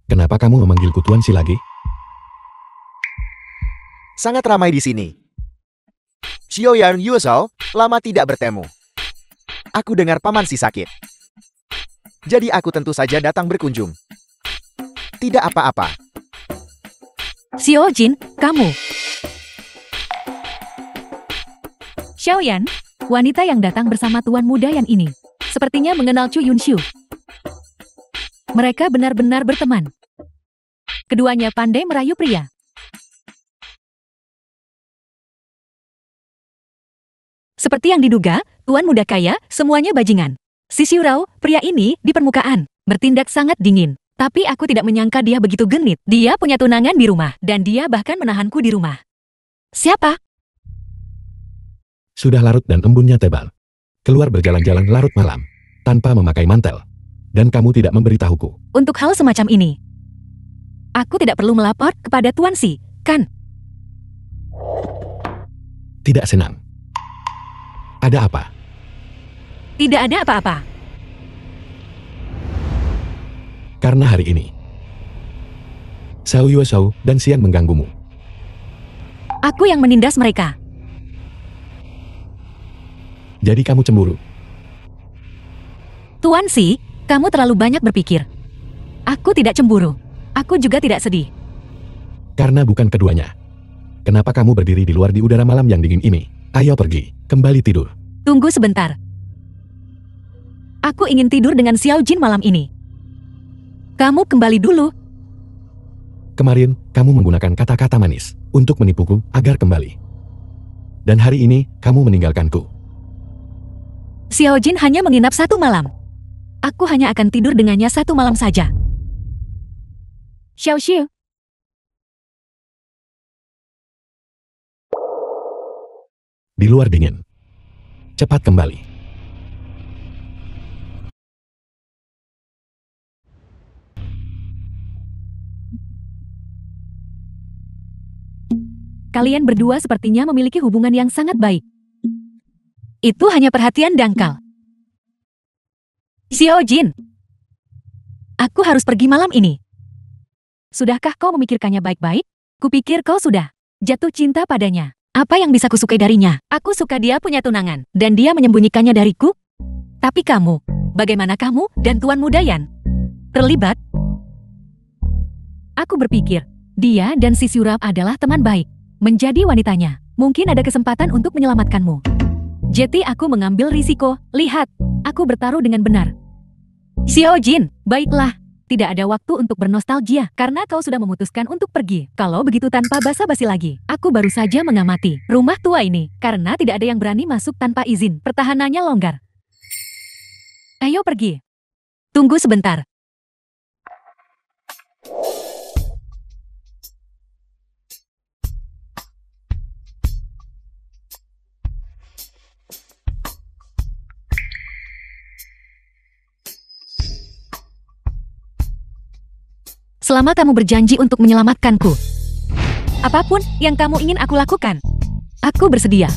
Kenapa kamu memanggilku Tuan Si lagi? Sangat ramai di sini. Xiaoyan Yueshao, lama tidak bertemu. Aku dengar Paman Si sakit. Jadi aku tentu saja datang berkunjung. Tidak apa-apa. Xiao Jin, kamu. Xiaoyan, wanita yang datang bersama tuan muda yang ini, sepertinya mengenal Chu Yunshu. Mereka benar-benar berteman. Keduanya pandai merayu pria. Seperti yang diduga, tuan muda kaya, semuanya bajingan. Si Xiurao, pria ini, di permukaan, bertindak sangat dingin. Tapi aku tidak menyangka dia begitu genit. Dia punya tunangan di rumah, dan dia bahkan menahanku di rumah. Siapa? Sudah larut dan embunnya tebal. Keluar berjalan-jalan larut malam, tanpa memakai mantel. Dan kamu tidak memberitahuku. Untuk hal semacam ini, aku tidak perlu melapor kepada Tuan Si, kan? Tidak senang. Ada apa? Tidak ada apa-apa. Karena hari ini, Xiao Yueshao dan Xian mengganggumu. Aku yang menindas mereka. Jadi kamu cemburu. Tuan Si, kamu terlalu banyak berpikir. Aku tidak cemburu. Aku juga tidak sedih. Karena bukan keduanya. Kenapa kamu berdiri di luar di udara malam yang dingin ini? Ayo pergi, kembali tidur. Tunggu sebentar. Aku ingin tidur dengan Xiao Jin malam ini. Kamu kembali dulu. Kemarin, kamu menggunakan kata-kata manis untuk menipuku agar kembali. Dan hari ini, kamu meninggalkanku. Xiao Jin hanya menginap 1 malam. Aku hanya akan tidur dengannya 1 malam saja. Xiao Xiu. Di luar dingin. Cepat kembali. Kalian berdua sepertinya memiliki hubungan yang sangat baik. Itu hanya perhatian dangkal. Xiao Jin, aku harus pergi malam ini. Sudahkah kau memikirkannya baik-baik? Kupikir kau sudah jatuh cinta padanya. Apa yang bisa kusukai darinya? Aku suka dia punya tunangan, dan dia menyembunyikannya dariku. Tapi kamu, bagaimana kamu dan Tuan Mudayan? Terlibat? Aku berpikir, dia dan si Syurab adalah teman baik. Menjadi wanitanya, mungkin ada kesempatan untuk menyelamatkanmu. Jadi aku mengambil risiko. Lihat, aku bertaruh dengan benar. Xiao Jin, baiklah. Tidak ada waktu untuk bernostalgia, karena kau sudah memutuskan untuk pergi. Kalau begitu tanpa basa-basi lagi, aku baru saja mengamati rumah tua ini, karena tidak ada yang berani masuk tanpa izin. Pertahanannya longgar. Ayo pergi. Tunggu sebentar. Selama kamu berjanji untuk menyelamatkanku, apapun yang kamu ingin aku lakukan, aku bersedia.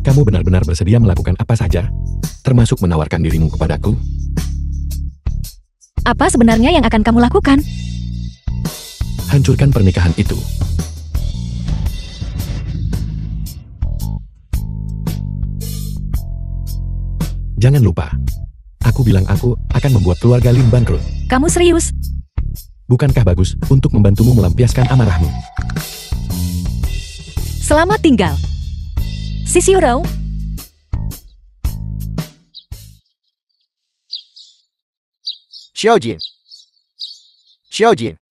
Kamu benar-benar bersedia melakukan apa saja, termasuk menawarkan dirimu kepadaku? Apa sebenarnya yang akan kamu lakukan? Hancurkan pernikahan itu. Jangan lupa, aku bilang aku akan membuat keluarga Lin bangkrut. Kamu serius? Bukankah bagus untuk membantumu melampiaskan amarahmu? Selamat tinggal, Sisiurau. Xiao Jin. Xiao Jin.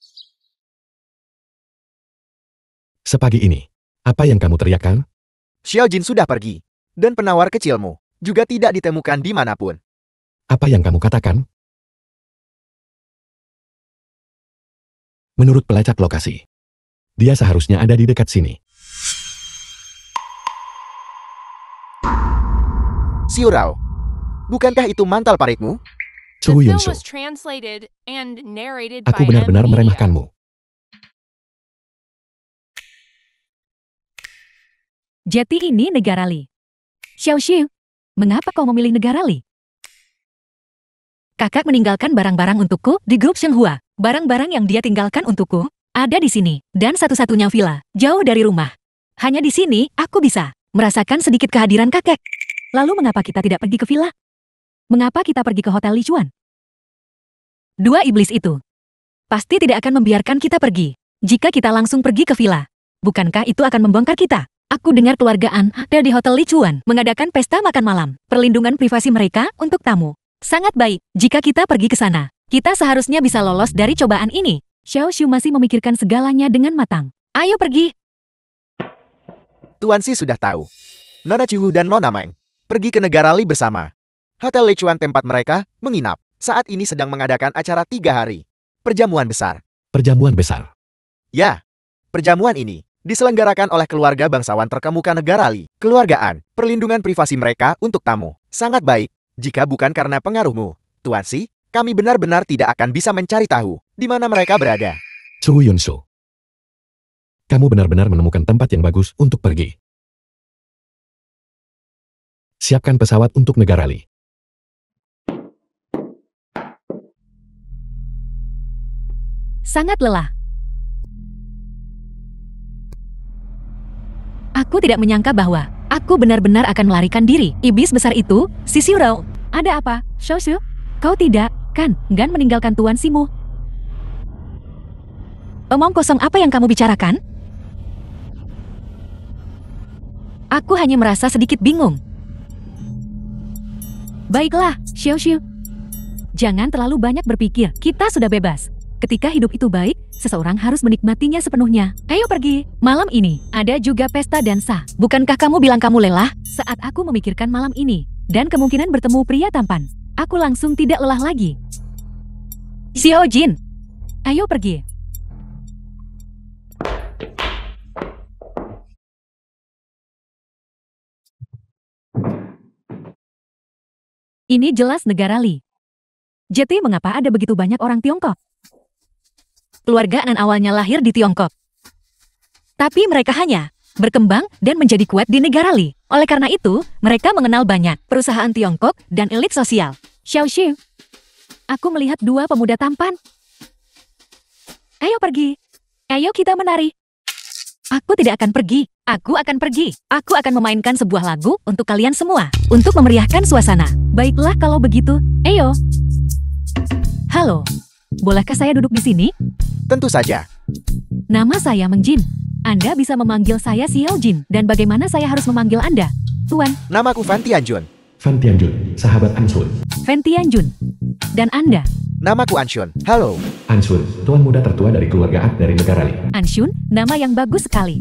Sepagi ini, apa yang kamu teriakkan? Xiao Jin sudah pergi, dan penawar kecilmu juga tidak ditemukan dimanapun. Apa yang kamu katakan? Menurut pelacak lokasi, dia seharusnya ada di dekat sini. Syurau, bukankah itu mantel paritmu? The Su film Yunsu, was translated and narrated aku by benar-benar M Media. meremehkanmu. Jadi ini negara Li. Xiao Xiu, mengapa kau memilih negara Li? Kakak meninggalkan barang-barang untukku di grup Shenghua. Barang-barang yang dia tinggalkan untukku ada di sini, dan satu-satunya villa, jauh dari rumah. Hanya di sini, aku bisa merasakan sedikit kehadiran kakek. Lalu mengapa kita tidak pergi ke villa? Mengapa kita pergi ke Hotel Lichuan? Dua iblis itu pasti tidak akan membiarkan kita pergi. Jika kita langsung pergi ke villa, bukankah itu akan membongkar kita? Aku dengar keluargaan ada di Hotel Lichuan mengadakan pesta makan malam. Perlindungan privasi mereka untuk tamu. Sangat baik, jika kita pergi ke sana, kita seharusnya bisa lolos dari cobaan ini. Xiao Xiu masih memikirkan segalanya dengan matang. Ayo pergi. Tuan Si sudah tahu. Nona Chihu dan Nona Meng pergi ke negara Li bersama. Hotel Lichuan tempat mereka menginap. Saat ini sedang mengadakan acara 3 hari. Perjamuan besar. Perjamuan besar. Ya, perjamuan ini diselenggarakan oleh keluarga bangsawan terkemuka negara Li. Keluargaan, perlindungan privasi mereka untuk tamu. Sangat baik. Jika bukan karena pengaruhmu, Tuan Si, kami benar-benar tidak akan bisa mencari tahu di mana mereka berada. Su Yunsu, kamu benar-benar menemukan tempat yang bagus untuk pergi. Siapkan pesawat untuk negara Li. Sangat lelah. Aku tidak menyangka bahwa aku benar-benar akan melarikan diri. Iblis besar itu, si Syurau. Ada apa, Xiao Xiu? Kau tidak, kan, Gan meninggalkan Tuan Simu. Omong kosong apa yang kamu bicarakan? Aku hanya merasa sedikit bingung. Baiklah, Xiao Xiu. Jangan terlalu banyak berpikir, kita sudah bebas. Ketika hidup itu baik, seseorang harus menikmatinya sepenuhnya. Ayo pergi. Malam ini, ada juga pesta dansa. Bukankah kamu bilang kamu lelah? Saat aku memikirkan malam ini, dan kemungkinan bertemu pria tampan, aku langsung tidak lelah lagi. Xiao Jin, ayo pergi. Ini jelas negara Li. Jadi mengapa ada begitu banyak orang Tiongkok? Keluarga Anan awalnya lahir di Tiongkok. Tapi mereka hanya berkembang dan menjadi kuat di negara Li. Oleh karena itu, mereka mengenal banyak perusahaan Tiongkok dan elit sosial. Xiao Xiu, aku melihat 2 pemuda tampan. Ayo pergi. Ayo kita menari. Aku tidak akan pergi. Aku akan pergi. Aku akan memainkan sebuah lagu untuk kalian semua. Untuk memeriahkan suasana. Baiklah kalau begitu. Eyo. Halo. Bolehkah saya duduk di sini? Tentu saja. Nama saya Meng Jin. Anda bisa memanggil saya Xiao Jin. Dan bagaimana saya harus memanggil Anda? Tuan, Namaku Fan Tianjun. Fan Tianjun, sahabat Ansun. Fen Tianjun. Dan Anda? Namaku Anshun. Halo. Ansun, tuan muda tertua dari keluarga Ak dari negara Li. Anshun, nama yang bagus sekali.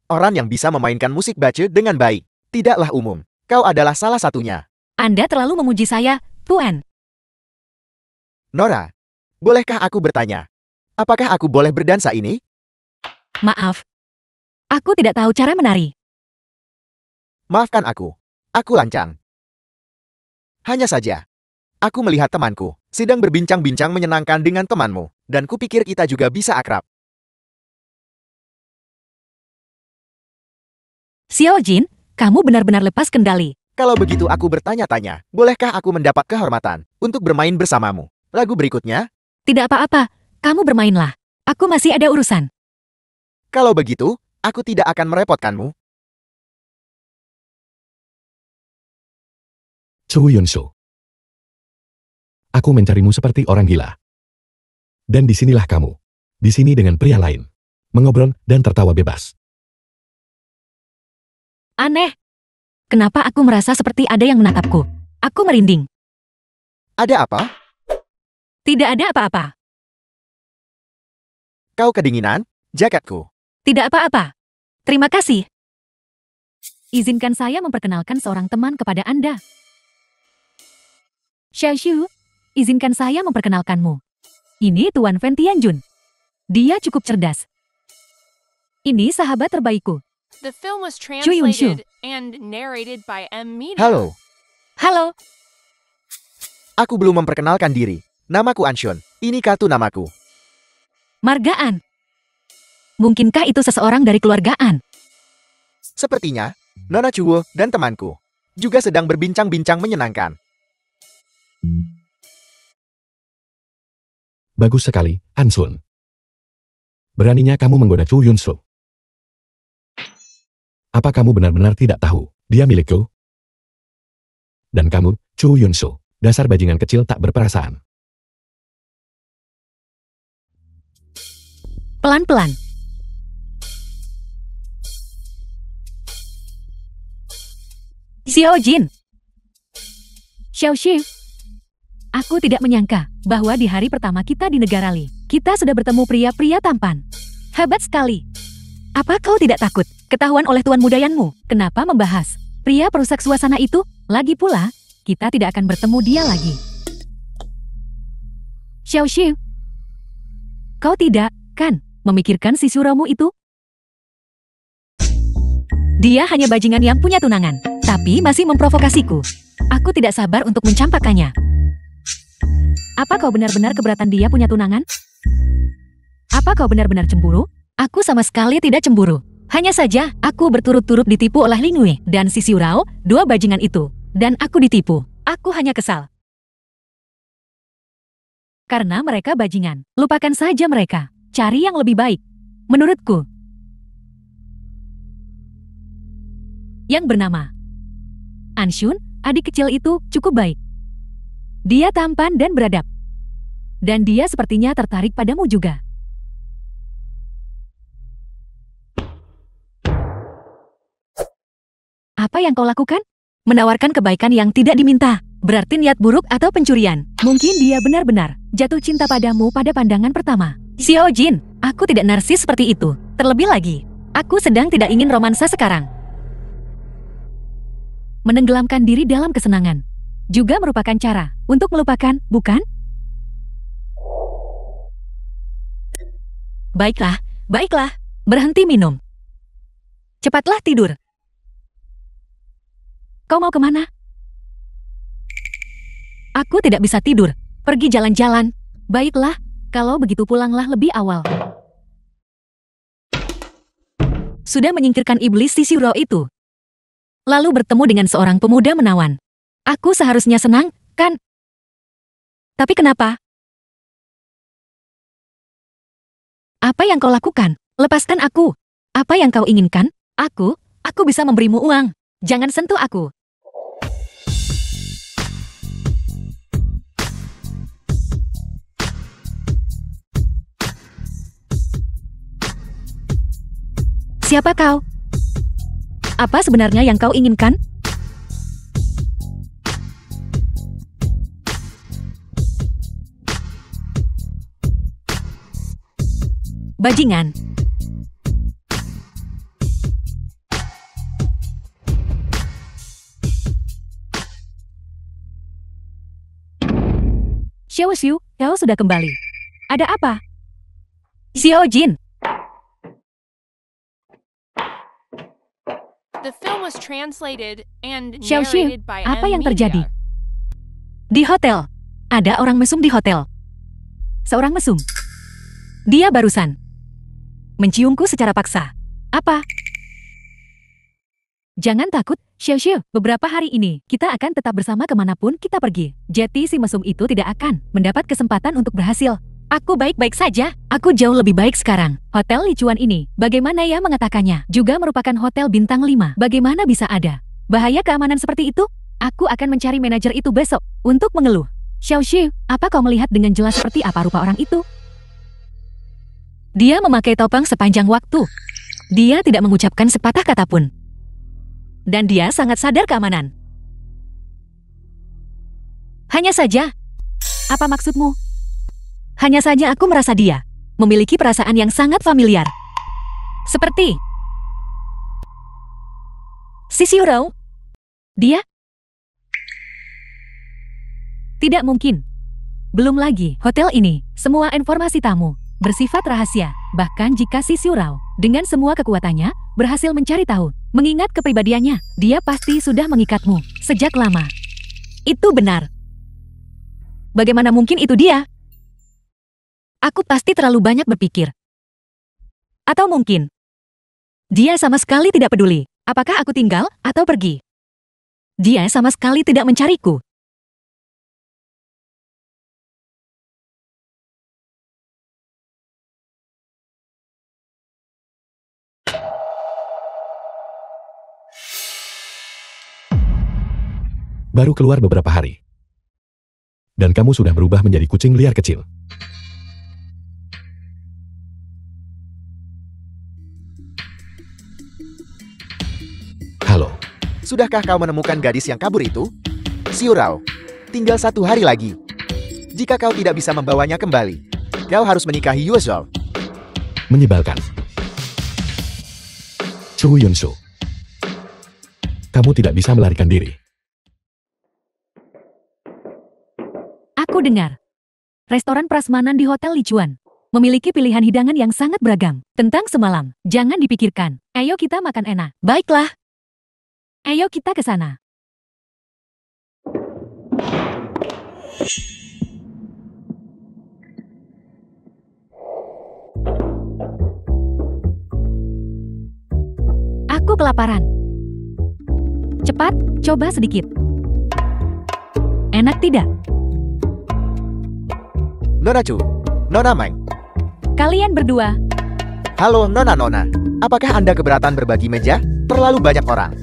Orang yang bisa memainkan musik bace dengan baik. Tidaklah umum. Kau adalah salah satunya. Anda terlalu memuji saya, Tuan. Nora, bolehkah aku bertanya? Apakah aku boleh berdansa ini? Maaf. Aku tidak tahu cara menari. Maafkan aku. Aku lancang. Hanya saja, aku melihat temanku sedang berbincang-bincang menyenangkan dengan temanmu, dan kupikir kita juga bisa akrab. Xiao Jin, kamu benar-benar lepas kendali. Kalau begitu aku bertanya-tanya, bolehkah aku mendapat kehormatan untuk bermain bersamamu? Lagu berikutnya? Tidak apa-apa, kamu bermainlah. Aku masih ada urusan. Kalau begitu, aku tidak akan merepotkanmu. Chu Yunsu. Aku mencarimu seperti orang gila. Dan disinilah kamu. Di sini dengan pria lain. Mengobrol dan tertawa bebas. Aneh. Kenapa aku merasa seperti ada yang menatapku? Aku merinding. Ada apa? Tidak ada apa-apa. Kau kedinginan? Jaketku. Tidak apa-apa. Terima kasih. Izinkan saya memperkenalkan seorang teman kepada Anda. Xiaoxiu, izinkan saya memperkenalkanmu. Ini Tuan Fen Tianjun. Dia cukup cerdas. Ini sahabat terbaikku. The film was Yun-shu. translated and narrated by M Media. Halo, Halo, aku belum memperkenalkan diri. Namaku Anshun. Ini kartu namaku. Margaan. Mungkinkah itu seseorang dari keluargaan? Sepertinya, Nona Chuo dan temanku juga sedang berbincang-bincang menyenangkan. Bagus sekali, Ansun. Beraninya kamu menggoda Chu Yunsu. Apa kamu benar-benar tidak tahu, dia milikku? Dan kamu, Chu Yunsu, dasar bajingan kecil tak berperasaan. Pelan-pelan. Xiao Jin. Xiaoxiu. Aku tidak menyangka bahwa di hari pertama kita di negara Li, kita sudah bertemu pria-pria tampan. Hebat sekali. Apa kau tidak takut ketahuan oleh tuan mudayanmu? Kenapa membahas pria perusak suasana itu? Lagi pula, kita tidak akan bertemu dia lagi. Xiaoxiu. Kau tidak, kan, memikirkan si suramu itu? Dia hanya bajingan yang punya tunangan, tapi masih memprovokasiku. Aku tidak sabar untuk mencampakkannya. Apa kau benar-benar keberatan dia punya tunangan? Apa kau benar-benar cemburu? Aku sama sekali tidak cemburu. Hanya saja, aku berturut-turut ditipu oleh Ling Wei dan si Xiurao, dua bajingan itu. Dan aku ditipu. Aku hanya kesal. Karena mereka bajingan. Lupakan saja mereka. Cari yang lebih baik. Menurutku. Yang bernama Anshun, adik kecil itu cukup baik. Dia tampan dan beradab. Dan dia sepertinya tertarik padamu juga. Apa yang kau lakukan? Menawarkan kebaikan yang tidak diminta. Berarti niat buruk atau pencurian. Mungkin dia benar-benar jatuh cinta padamu pada pandangan pertama. Xiao Jin, aku tidak narsis seperti itu. Terlebih lagi, aku sedang tidak ingin romansa sekarang. Menenggelamkan diri dalam kesenangan juga merupakan cara untuk melupakan, bukan? Baiklah, baiklah. Berhenti minum. Cepatlah tidur. Kau mau kemana? Aku tidak bisa tidur. Pergi jalan-jalan. Baiklah, kalau begitu pulanglah lebih awal. Sudah menyingkirkan iblis si Shiro itu. Lalu bertemu dengan seorang pemuda menawan. Aku seharusnya senang, kan? Tapi kenapa? Apa yang kau lakukan? Lepaskan aku. Apa yang kau inginkan? Aku bisa memberimu uang. Jangan sentuh aku. Siapa kau? Apa sebenarnya yang kau inginkan? Bajingan. Xiao Xiu, kau sudah kembali. Ada apa? Xiao Jin. The film was translated and Xiao Xiu, narrated by apa yang M terjadi? Media. Di hotel. Ada orang mesum di hotel. Seorang mesum. Dia barusan menciumku secara paksa. Apa? Jangan takut, Xiao Xiu. Beberapa hari ini, kita akan tetap bersama kemanapun kita pergi. Jadi si mesum itu tidak akan mendapat kesempatan untuk berhasil. Aku baik-baik saja. Aku jauh lebih baik sekarang. Hotel Lichuan ini, bagaimana ya mengatakannya? Juga merupakan hotel bintang 5. Bagaimana bisa ada bahaya keamanan seperti itu? Aku akan mencari manajer itu besok untuk mengeluh. Xiao Xiu, apa kau melihat dengan jelas seperti apa rupa orang itu? Dia memakai topeng sepanjang waktu. Dia tidak mengucapkan sepatah kata pun. Dan dia sangat sadar keamanan. Hanya saja, apa maksudmu? Hanya saja aku merasa dia memiliki perasaan yang sangat familiar. Seperti si Shiro. Dia? Tidak mungkin. Belum lagi, hotel ini, semua informasi tamu bersifat rahasia. Bahkan jika si Shiro dengan semua kekuatannya berhasil mencari tahu, mengingat kepribadiannya, dia pasti sudah mengikatmu sejak lama. Itu benar. Bagaimana mungkin itu dia? Aku pasti terlalu banyak berpikir. Atau mungkin dia sama sekali tidak peduli apakah aku tinggal atau pergi. Dia sama sekali tidak mencariku. Baru keluar beberapa hari. Dan kamu sudah berubah menjadi kucing liar kecil. Halo. Sudahkah kau menemukan gadis yang kabur itu? Shiro, tinggal 1 hari lagi. Jika kau tidak bisa membawanya kembali, kau harus menikahi Yuezhou. Menyebalkan. Chu Yunsu. Kamu tidak bisa melarikan diri. Aku dengar. Restoran prasmanan di Hotel Lichuan memiliki pilihan hidangan yang sangat beragam. Tentang semalam, jangan dipikirkan. Ayo kita makan enak. Baiklah. Ayo kita ke sana. Aku kelaparan. Cepat, coba sedikit. Enak tidak? Nona Chu, Nona Meng. Kalian berdua, Halo Nona-Nona, apakah Anda keberatan berbagi meja? Terlalu banyak orang.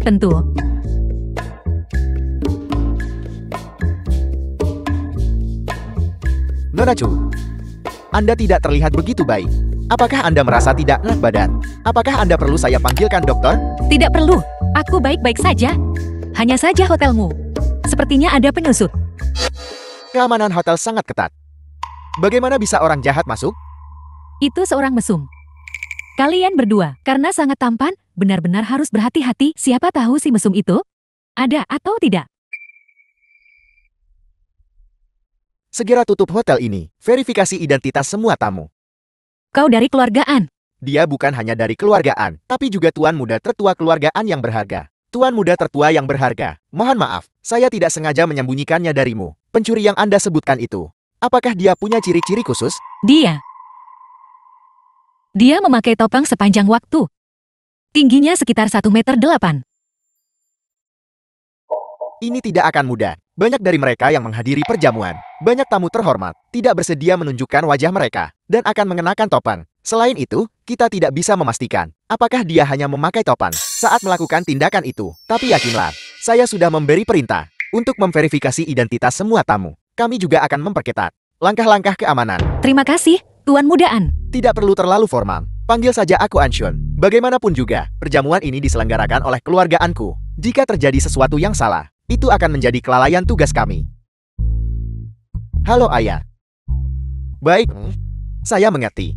tentu. Nona Chu, Anda tidak terlihat begitu baik. Apakah Anda merasa tidak enak badan? Apakah Anda perlu saya panggilkan dokter? Tidak perlu. Aku baik-baik saja. Hanya saja hotelmu sepertinya ada penyusup. Keamanan hotel sangat ketat. Bagaimana bisa orang jahat masuk? Itu seorang mesum. Kalian berdua, karena sangat tampan, benar-benar harus berhati-hati. Siapa tahu si mesum itu ada atau tidak. Segera tutup hotel ini. Verifikasi identitas semua tamu. Kau dari keluargaan. Dia bukan hanya dari keluargaan, tapi juga tuan muda tertua keluargaan yang berharga. Tuan muda tertua yang berharga. Mohon maaf, saya tidak sengaja menyembunyikannya darimu. Pencuri yang Anda sebutkan itu. Apakah dia punya ciri-ciri khusus? Dia memakai topeng sepanjang waktu. Tingginya sekitar 1,8 meter. Ini tidak akan mudah. Banyak dari mereka yang menghadiri perjamuan. Banyak tamu terhormat tidak bersedia menunjukkan wajah mereka dan akan mengenakan topeng. Selain itu, kita tidak bisa memastikan apakah dia hanya memakai topeng saat melakukan tindakan itu. Tapi yakinlah, saya sudah memberi perintah untuk memverifikasi identitas semua tamu. Kami juga akan memperketat langkah-langkah keamanan. Terima kasih, Tuan Muda An. Tidak perlu terlalu formal. Panggil saja aku Anshun. Bagaimanapun juga, perjamuan ini diselenggarakan oleh keluargaanku. Jika terjadi sesuatu yang salah, itu akan menjadi kelalaian tugas kami. Halo Ayah. Baik, saya mengerti.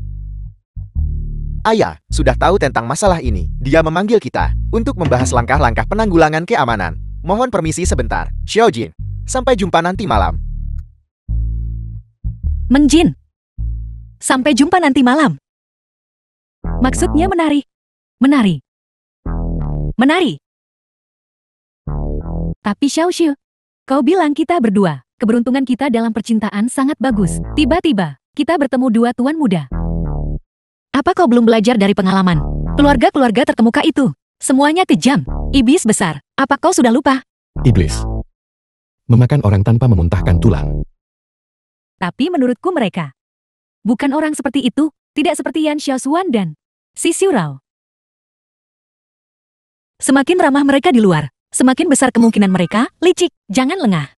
Ayah sudah tahu tentang masalah ini. Dia memanggil kita untuk membahas langkah-langkah penanggulangan keamanan. Mohon permisi sebentar, Xiaojin. Sampai jumpa nanti malam. Meng Jin. Sampai jumpa nanti malam. Maksudnya menari. Menari. Menari. Tapi Xiaoxiu, kau bilang kita berdua. Keberuntungan kita dalam percintaan sangat bagus. Tiba-tiba, kita bertemu dua tuan muda. Apa kau belum belajar dari pengalaman? Keluarga-keluarga terkemuka itu, semuanya kejam. Iblis besar, apa kau sudah lupa? Iblis. Memakan orang tanpa memuntahkan tulang. Tapi menurutku mereka bukan orang seperti itu, tidak seperti Yan Xiaosuan dan Si Xiurao. Semakin ramah mereka di luar, semakin besar kemungkinan mereka licik. Jangan lengah.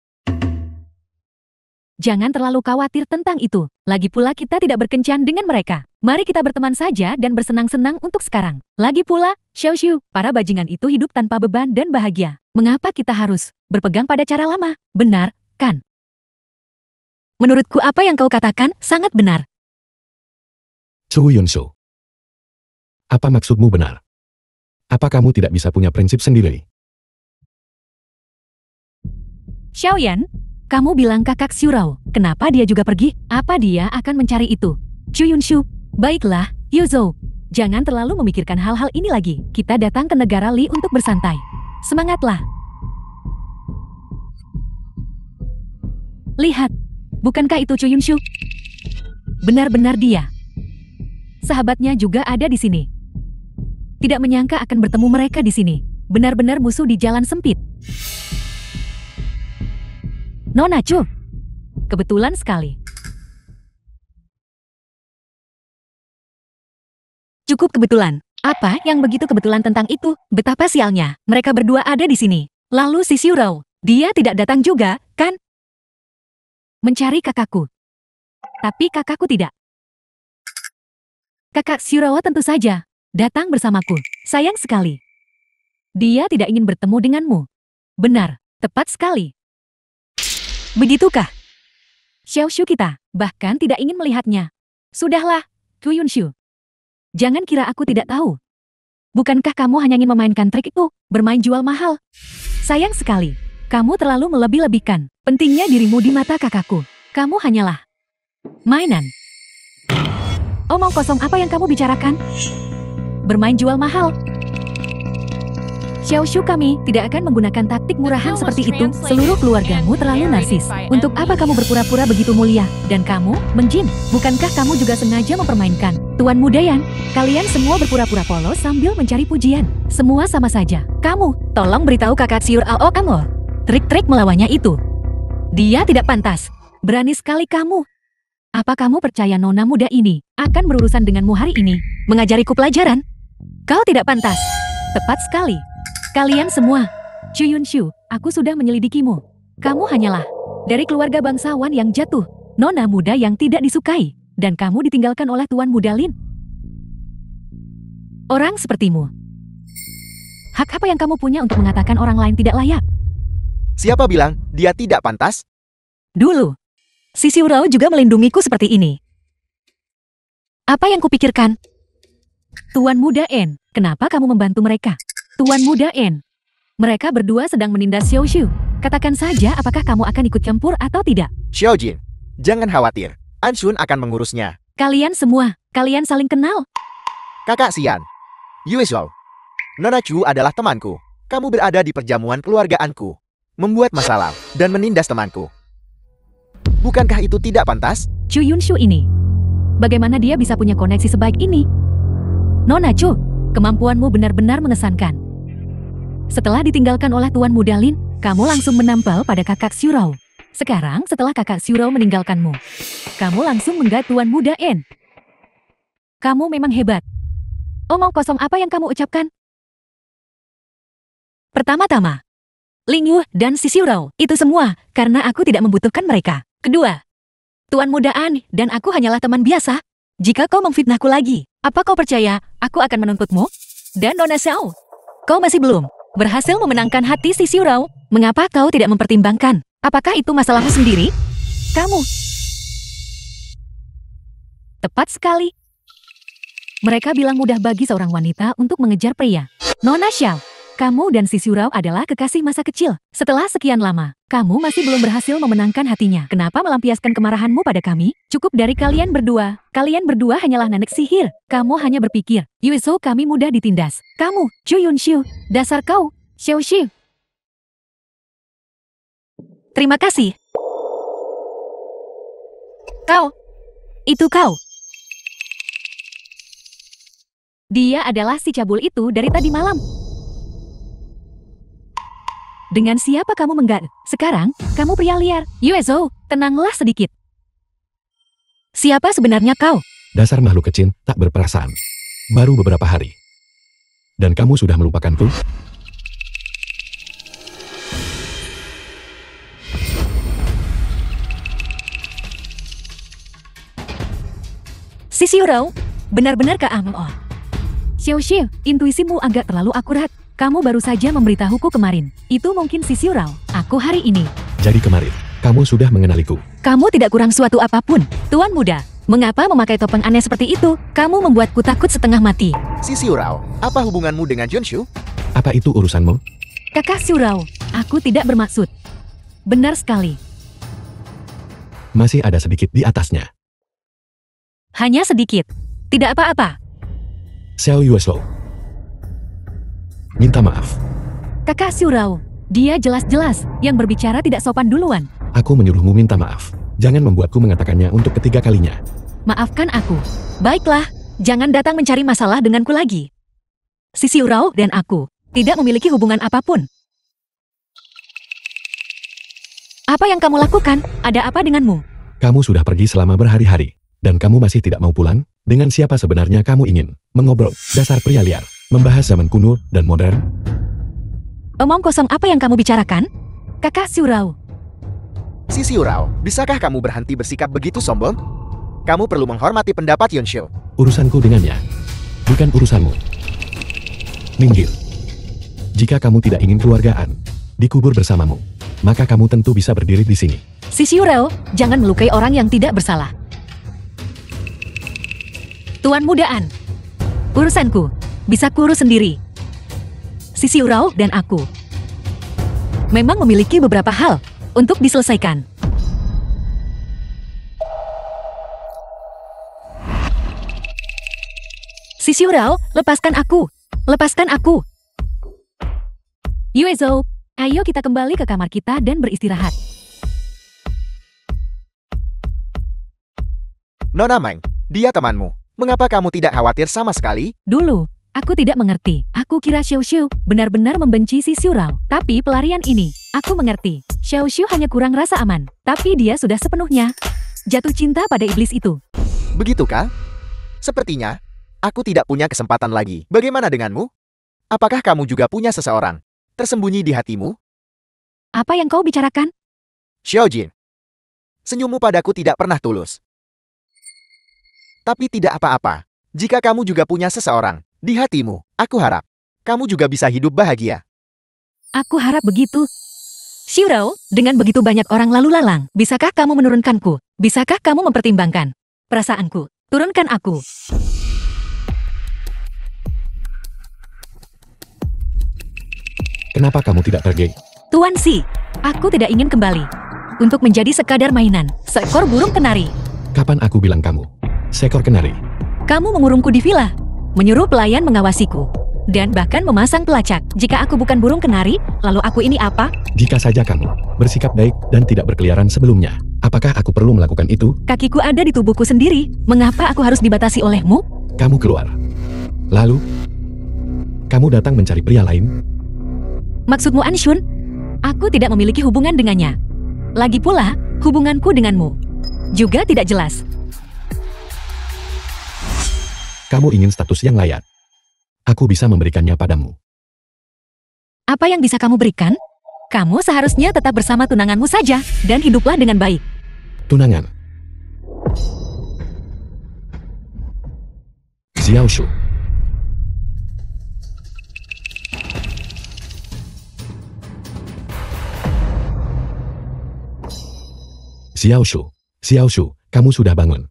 Jangan terlalu khawatir tentang itu. Lagi pula kita tidak berkencan dengan mereka. Mari kita berteman saja dan bersenang-senang untuk sekarang. Lagi pula, Xiaoxiu, para bajingan itu hidup tanpa beban dan bahagia. Mengapa kita harus berpegang pada cara lama? Benar, kan? Menurutku apa yang kau katakan sangat benar. Chu Yunsu. Apa maksudmu benar? Apa kamu tidak bisa punya prinsip sendiri? Xiaoyan, kamu bilang kakak Xiurao. Kenapa dia juga pergi? Apa dia akan mencari itu? Chu Yunshu, baiklah, Yuzhou. Jangan terlalu memikirkan hal-hal ini lagi. Kita datang ke negara Li untuk bersantai. Semangatlah. Lihat, bukankah itu Chu Yunshu? Benar-benar dia. Sahabatnya juga ada di sini. Tidak menyangka akan bertemu mereka di sini. Benar-benar musuh di jalan sempit. Nona Chu. Kebetulan sekali. Cukup kebetulan. Apa yang begitu kebetulan tentang itu? Betapa sialnya. Mereka berdua ada di sini. Lalu si Xiurao. Dia tidak datang juga, kan? Mencari kakakku. Tapi kakakku tidak. Kakak Xiurao tentu saja datang bersamaku. Sayang sekali. Dia tidak ingin bertemu denganmu. Benar, tepat sekali. Begitukah? Xiaoxiu kita bahkan tidak ingin melihatnya. Sudahlah, Chu Yunshu. Jangan kira aku tidak tahu. Bukankah kamu hanya ingin memainkan trik itu, bermain jual mahal? Sayang sekali, kamu terlalu melebih-lebihkan pentingnya dirimu di mata kakakku. Kamu hanyalah mainan. Omong kosong apa yang kamu bicarakan? Bermain jual mahal. Xiaoxiu, kami tidak akan menggunakan taktik murahan seperti itu. Seluruh keluargamu terlalu narsis. Untuk apa kamu berpura-pura begitu mulia? Dan kamu, Meng Jin, bukankah kamu juga sengaja mempermainkan Tuan Muda Yan? Kalian semua berpura-pura polos sambil mencari pujian. Semua sama saja. Kamu, tolong beritahu kakak Xiurao kamu. Trik-trik melawannya itu. Dia tidak pantas. Berani sekali kamu. Apa kamu percaya nona muda ini akan berurusan denganmu hari ini? Mengajariku pelajaran? Kau tidak pantas. Tepat sekali. Kalian semua, Chu Yunshu, aku sudah menyelidikimu. Kamu hanyalah dari keluarga bangsawan yang jatuh, nona muda yang tidak disukai, dan kamu ditinggalkan oleh Tuan Muda Lin. Orang sepertimu. Hak apa yang kamu punya untuk mengatakan orang lain tidak layak? Siapa bilang dia tidak pantas? Dulu, si Xiurao juga melindungiku seperti ini. Apa yang kupikirkan? Tuan Muda En, kenapa kamu membantu mereka? Tuan Muda En, mereka berdua sedang menindas Xiaoxiu. Katakan saja apakah kamu akan ikut campur atau tidak. Xiaojin, jangan khawatir. Anshun akan mengurusnya. Kalian semua, Kalian saling kenal? Kakak Xian. Yue Zhou. Nona Chu adalah temanku. Kamu berada di perjamuan keluargaanku, membuat masalah, dan menindas temanku. Bukankah itu tidak pantas? Chu Yunshu ini. Bagaimana dia bisa punya koneksi sebaik ini? Nona Chu, kemampuanmu benar-benar mengesankan. Setelah ditinggalkan oleh Tuan Muda Lin, kamu langsung menampal pada kakak Xiurao. Sekarang setelah kakak Xiurao meninggalkanmu, kamu langsung menggat Tuan Muda En. Kamu memang hebat. Omong kosong apa yang kamu ucapkan? Pertama-tama, Ling Yu dan si Xiurao, itu semua karena aku tidak membutuhkan mereka. Kedua, Tuan Muda An dan aku hanyalah teman biasa. Jika kau memfitnahku lagi, apa kau percaya aku akan menuntutmu? Dan Nona Xiao, kau masih belum berhasil memenangkan hati si Xiurao. Mengapa kau tidak mempertimbangkan? Apakah itu masalahmu sendiri? Kamu. Tepat sekali. Mereka bilang mudah bagi seorang wanita untuk mengejar pria. Nona Xiao, kamu dan si Xiurao adalah kekasih masa kecil. Setelah sekian lama, kamu masih belum berhasil memenangkan hatinya. Kenapa melampiaskan kemarahanmu pada kami? Cukup dari kalian berdua. Kalian berdua hanyalah nenek sihir. Kamu hanya berpikir, Yue Zhou kami mudah ditindas. Kamu, Chu Yunshu, dasar kau, Xiao Xi. Terima kasih. Kau. Itu kau. Dia adalah si cabul itu dari tadi malam. Dengan siapa kamu menggat? Sekarang, kamu pria liar. Yue Zhou, tenanglah sedikit. Siapa sebenarnya kau? Dasar makhluk kecil, tak berperasaan. Baru beberapa hari. Dan kamu sudah melupakanku? Si Xiurao, benar-benar KMO. Xiao Xi, intuisimu agak terlalu akurat. Kamu baru saja memberitahuku kemarin. Itu mungkin si Xiurao. Aku hari ini. Jadi kemarin, kamu sudah mengenaliku. Kamu tidak kurang suatu apapun. Tuan muda, mengapa memakai topeng aneh seperti itu? Kamu membuatku takut setengah mati. Si Xiurao, apa hubunganmu dengan Yunshu? Apa itu urusanmu? Kakak Xiurao, aku tidak bermaksud. Benar sekali. Masih ada sedikit di atasnya. Hanya sedikit. Tidak apa-apa. Xiao Yuesou. Minta maaf. Kakak Xiurao, dia jelas-jelas yang berbicara tidak sopan duluan. Aku menyuruhmu minta maaf. Jangan membuatku mengatakannya untuk ketiga kalinya. Maafkan aku. Baiklah, jangan datang mencari masalah denganku lagi. Si Xiurao dan aku tidak memiliki hubungan apapun. Apa yang kamu lakukan? Ada apa denganmu? Kamu sudah pergi selama berhari-hari. Dan kamu masih tidak mau pulang? Dengan siapa sebenarnya kamu ingin mengobrol? Dasar pria liar. Membahas zaman kuno dan modern. Omong kosong apa yang kamu bicarakan? Kakak Xiurao. Si Xiurao, bisakah kamu berhenti bersikap begitu sombong? Kamu perlu menghormati pendapat Yunshu. Urusanku dengannya. Bukan urusanmu. Minggir. Jika kamu tidak ingin keluargaan dikubur bersamamu, maka kamu tentu bisa berdiri di sini. Si Xiurao, jangan melukai orang yang tidak bersalah. Tuan Mudaan, urusanku bisa kurus sendiri. Si Xiurao dan aku memang memiliki beberapa hal untuk diselesaikan. Si Xiurao, lepaskan aku. Lepaskan aku. Yue Zhou, ayo kita kembali ke kamar kita dan beristirahat. Nona Meng, dia temanmu. Mengapa kamu tidak khawatir sama sekali? Dulu, aku tidak mengerti. Aku kira Xiao Xiu benar-benar membenci si Xiurao. Tapi pelarian ini, aku mengerti. Xiao Xiu hanya kurang rasa aman. Tapi dia sudah sepenuhnya jatuh cinta pada iblis itu. Begitukah? Sepertinya, aku tidak punya kesempatan lagi. Bagaimana denganmu? Apakah kamu juga punya seseorang tersembunyi di hatimu? Apa yang kau bicarakan? Xiao Jin, senyummu padaku tidak pernah tulus. Tapi tidak apa-apa. Jika kamu juga punya seseorang di hatimu, aku harap kamu juga bisa hidup bahagia. Aku harap begitu. Xiurao, dengan begitu banyak orang lalu lalang, bisakah kamu menurunkanku? Bisakah kamu mempertimbangkan perasaanku? Turunkan aku. Kenapa kamu tidak pergi? Tuan Si, aku tidak ingin kembali untuk menjadi sekadar mainan, seekor burung kenari. Kapan aku bilang kamu? Seekor kenari. Kamu mengurungku di villa, menyuruh pelayan mengawasiku, dan bahkan memasang pelacak. Jika aku bukan burung kenari, lalu aku ini apa? Jika saja kamu bersikap baik dan tidak berkeliaran sebelumnya, apakah aku perlu melakukan itu? Kakiku ada di tubuhku sendiri. Mengapa aku harus dibatasi olehmu? Kamu keluar. Lalu, kamu datang mencari pria lain? Maksudmu Anshun? Aku tidak memiliki hubungan dengannya. Lagi pula, hubunganku denganmu juga tidak jelas. Kamu ingin status yang layak. Aku bisa memberikannya padamu. Apa yang bisa kamu berikan? Kamu seharusnya tetap bersama tunanganmu saja, dan hiduplah dengan baik. Tunangan. Xiao Shu. Xiao Shu. Xiao Shu, kamu sudah bangun.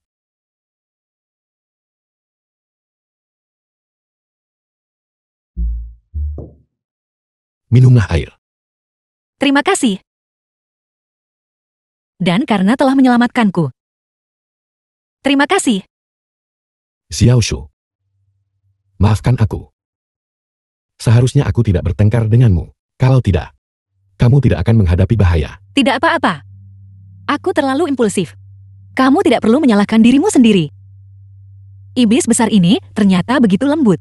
Minumlah air. Terima kasih. Dan karena telah menyelamatkanku. Terima kasih. Xiao Shu. Maafkan aku. Seharusnya aku tidak bertengkar denganmu. Kalau tidak, kamu tidak akan menghadapi bahaya. Tidak apa-apa. Aku terlalu impulsif. Kamu tidak perlu menyalahkan dirimu sendiri. Iblis besar ini ternyata begitu lembut.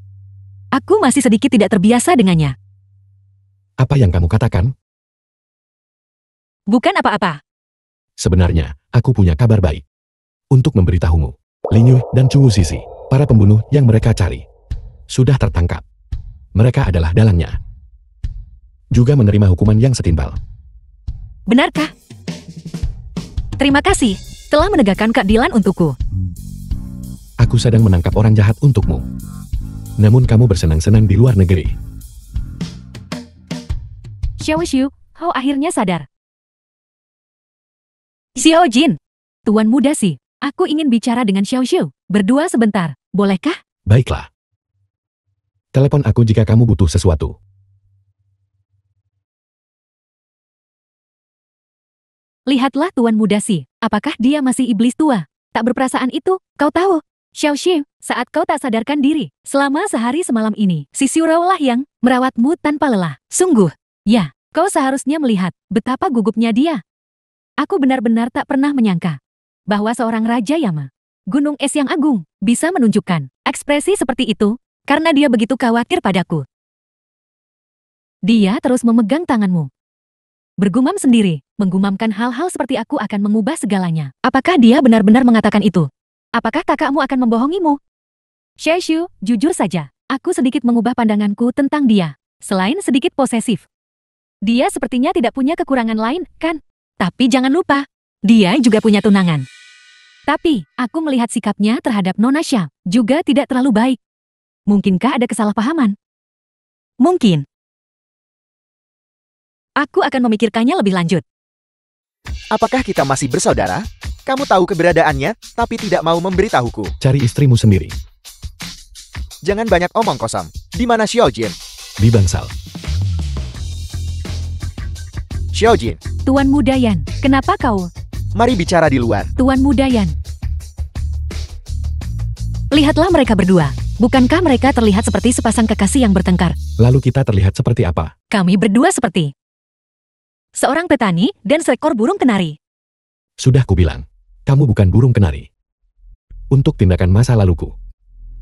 Aku masih sedikit tidak terbiasa dengannya. Apa yang kamu katakan? Bukan apa-apa. Sebenarnya, aku punya kabar baik. Untuk memberitahumu, Lin Yu dan Chu Sisi, para pembunuh yang mereka cari, sudah tertangkap. Mereka adalah dalangnya. Juga menerima hukuman yang setimpal. Benarkah? Terima kasih telah menegakkan keadilan untukku. Aku sedang menangkap orang jahat untukmu. Namun kamu bersenang-senang di luar negeri. Xiao Xiu, kau akhirnya sadar. Xiao Jin, Tuan Muda Si, aku ingin bicara dengan Xiao Xiu. Berdua sebentar, bolehkah? Baiklah. Telepon aku jika kamu butuh sesuatu. Lihatlah Tuan Muda Si, apakah dia masih iblis tua? Tak berperasaan itu, kau tahu. Xiao Xiu, saat kau tak sadarkan diri, selama sehari semalam ini, si Xiurao lah yang merawatmu tanpa lelah. Sungguh, ya, kau seharusnya melihat betapa gugupnya dia. Aku benar-benar tak pernah menyangka bahwa seorang Raja Yama, Gunung Es yang agung, bisa menunjukkan ekspresi seperti itu karena dia begitu khawatir padaku. Dia terus memegang tanganmu. Bergumam sendiri, menggumamkan hal-hal seperti aku akan mengubah segalanya. Apakah dia benar-benar mengatakan itu? Apakah kakakmu akan membohongimu? Xiao Xiu, jujur saja, aku sedikit mengubah pandanganku tentang dia. Selain sedikit posesif, dia sepertinya tidak punya kekurangan lain, kan? Tapi jangan lupa, dia juga punya tunangan. Tapi, aku melihat sikapnya terhadap Nona Xia juga tidak terlalu baik. Mungkinkah ada kesalahpahaman? Mungkin. Aku akan memikirkannya lebih lanjut. Apakah kita masih bersaudara? Kamu tahu keberadaannya, tapi tidak mau memberitahuku. Cari istrimu sendiri. Jangan banyak omong kosong. Di mana Xiao Jin? Di Bangsal. Xiao Jin, Tuan Muda Yan, kenapa kau? mari bicara di luar. Tuan Muda Yan. Lihatlah mereka berdua. Bukankah mereka terlihat seperti sepasang kekasih yang bertengkar? Lalu kita terlihat seperti apa? Kami berdua seperti seorang petani dan seekor burung kenari. Sudah kubilang, kamu bukan burung kenari. Untuk tindakan masa laluku,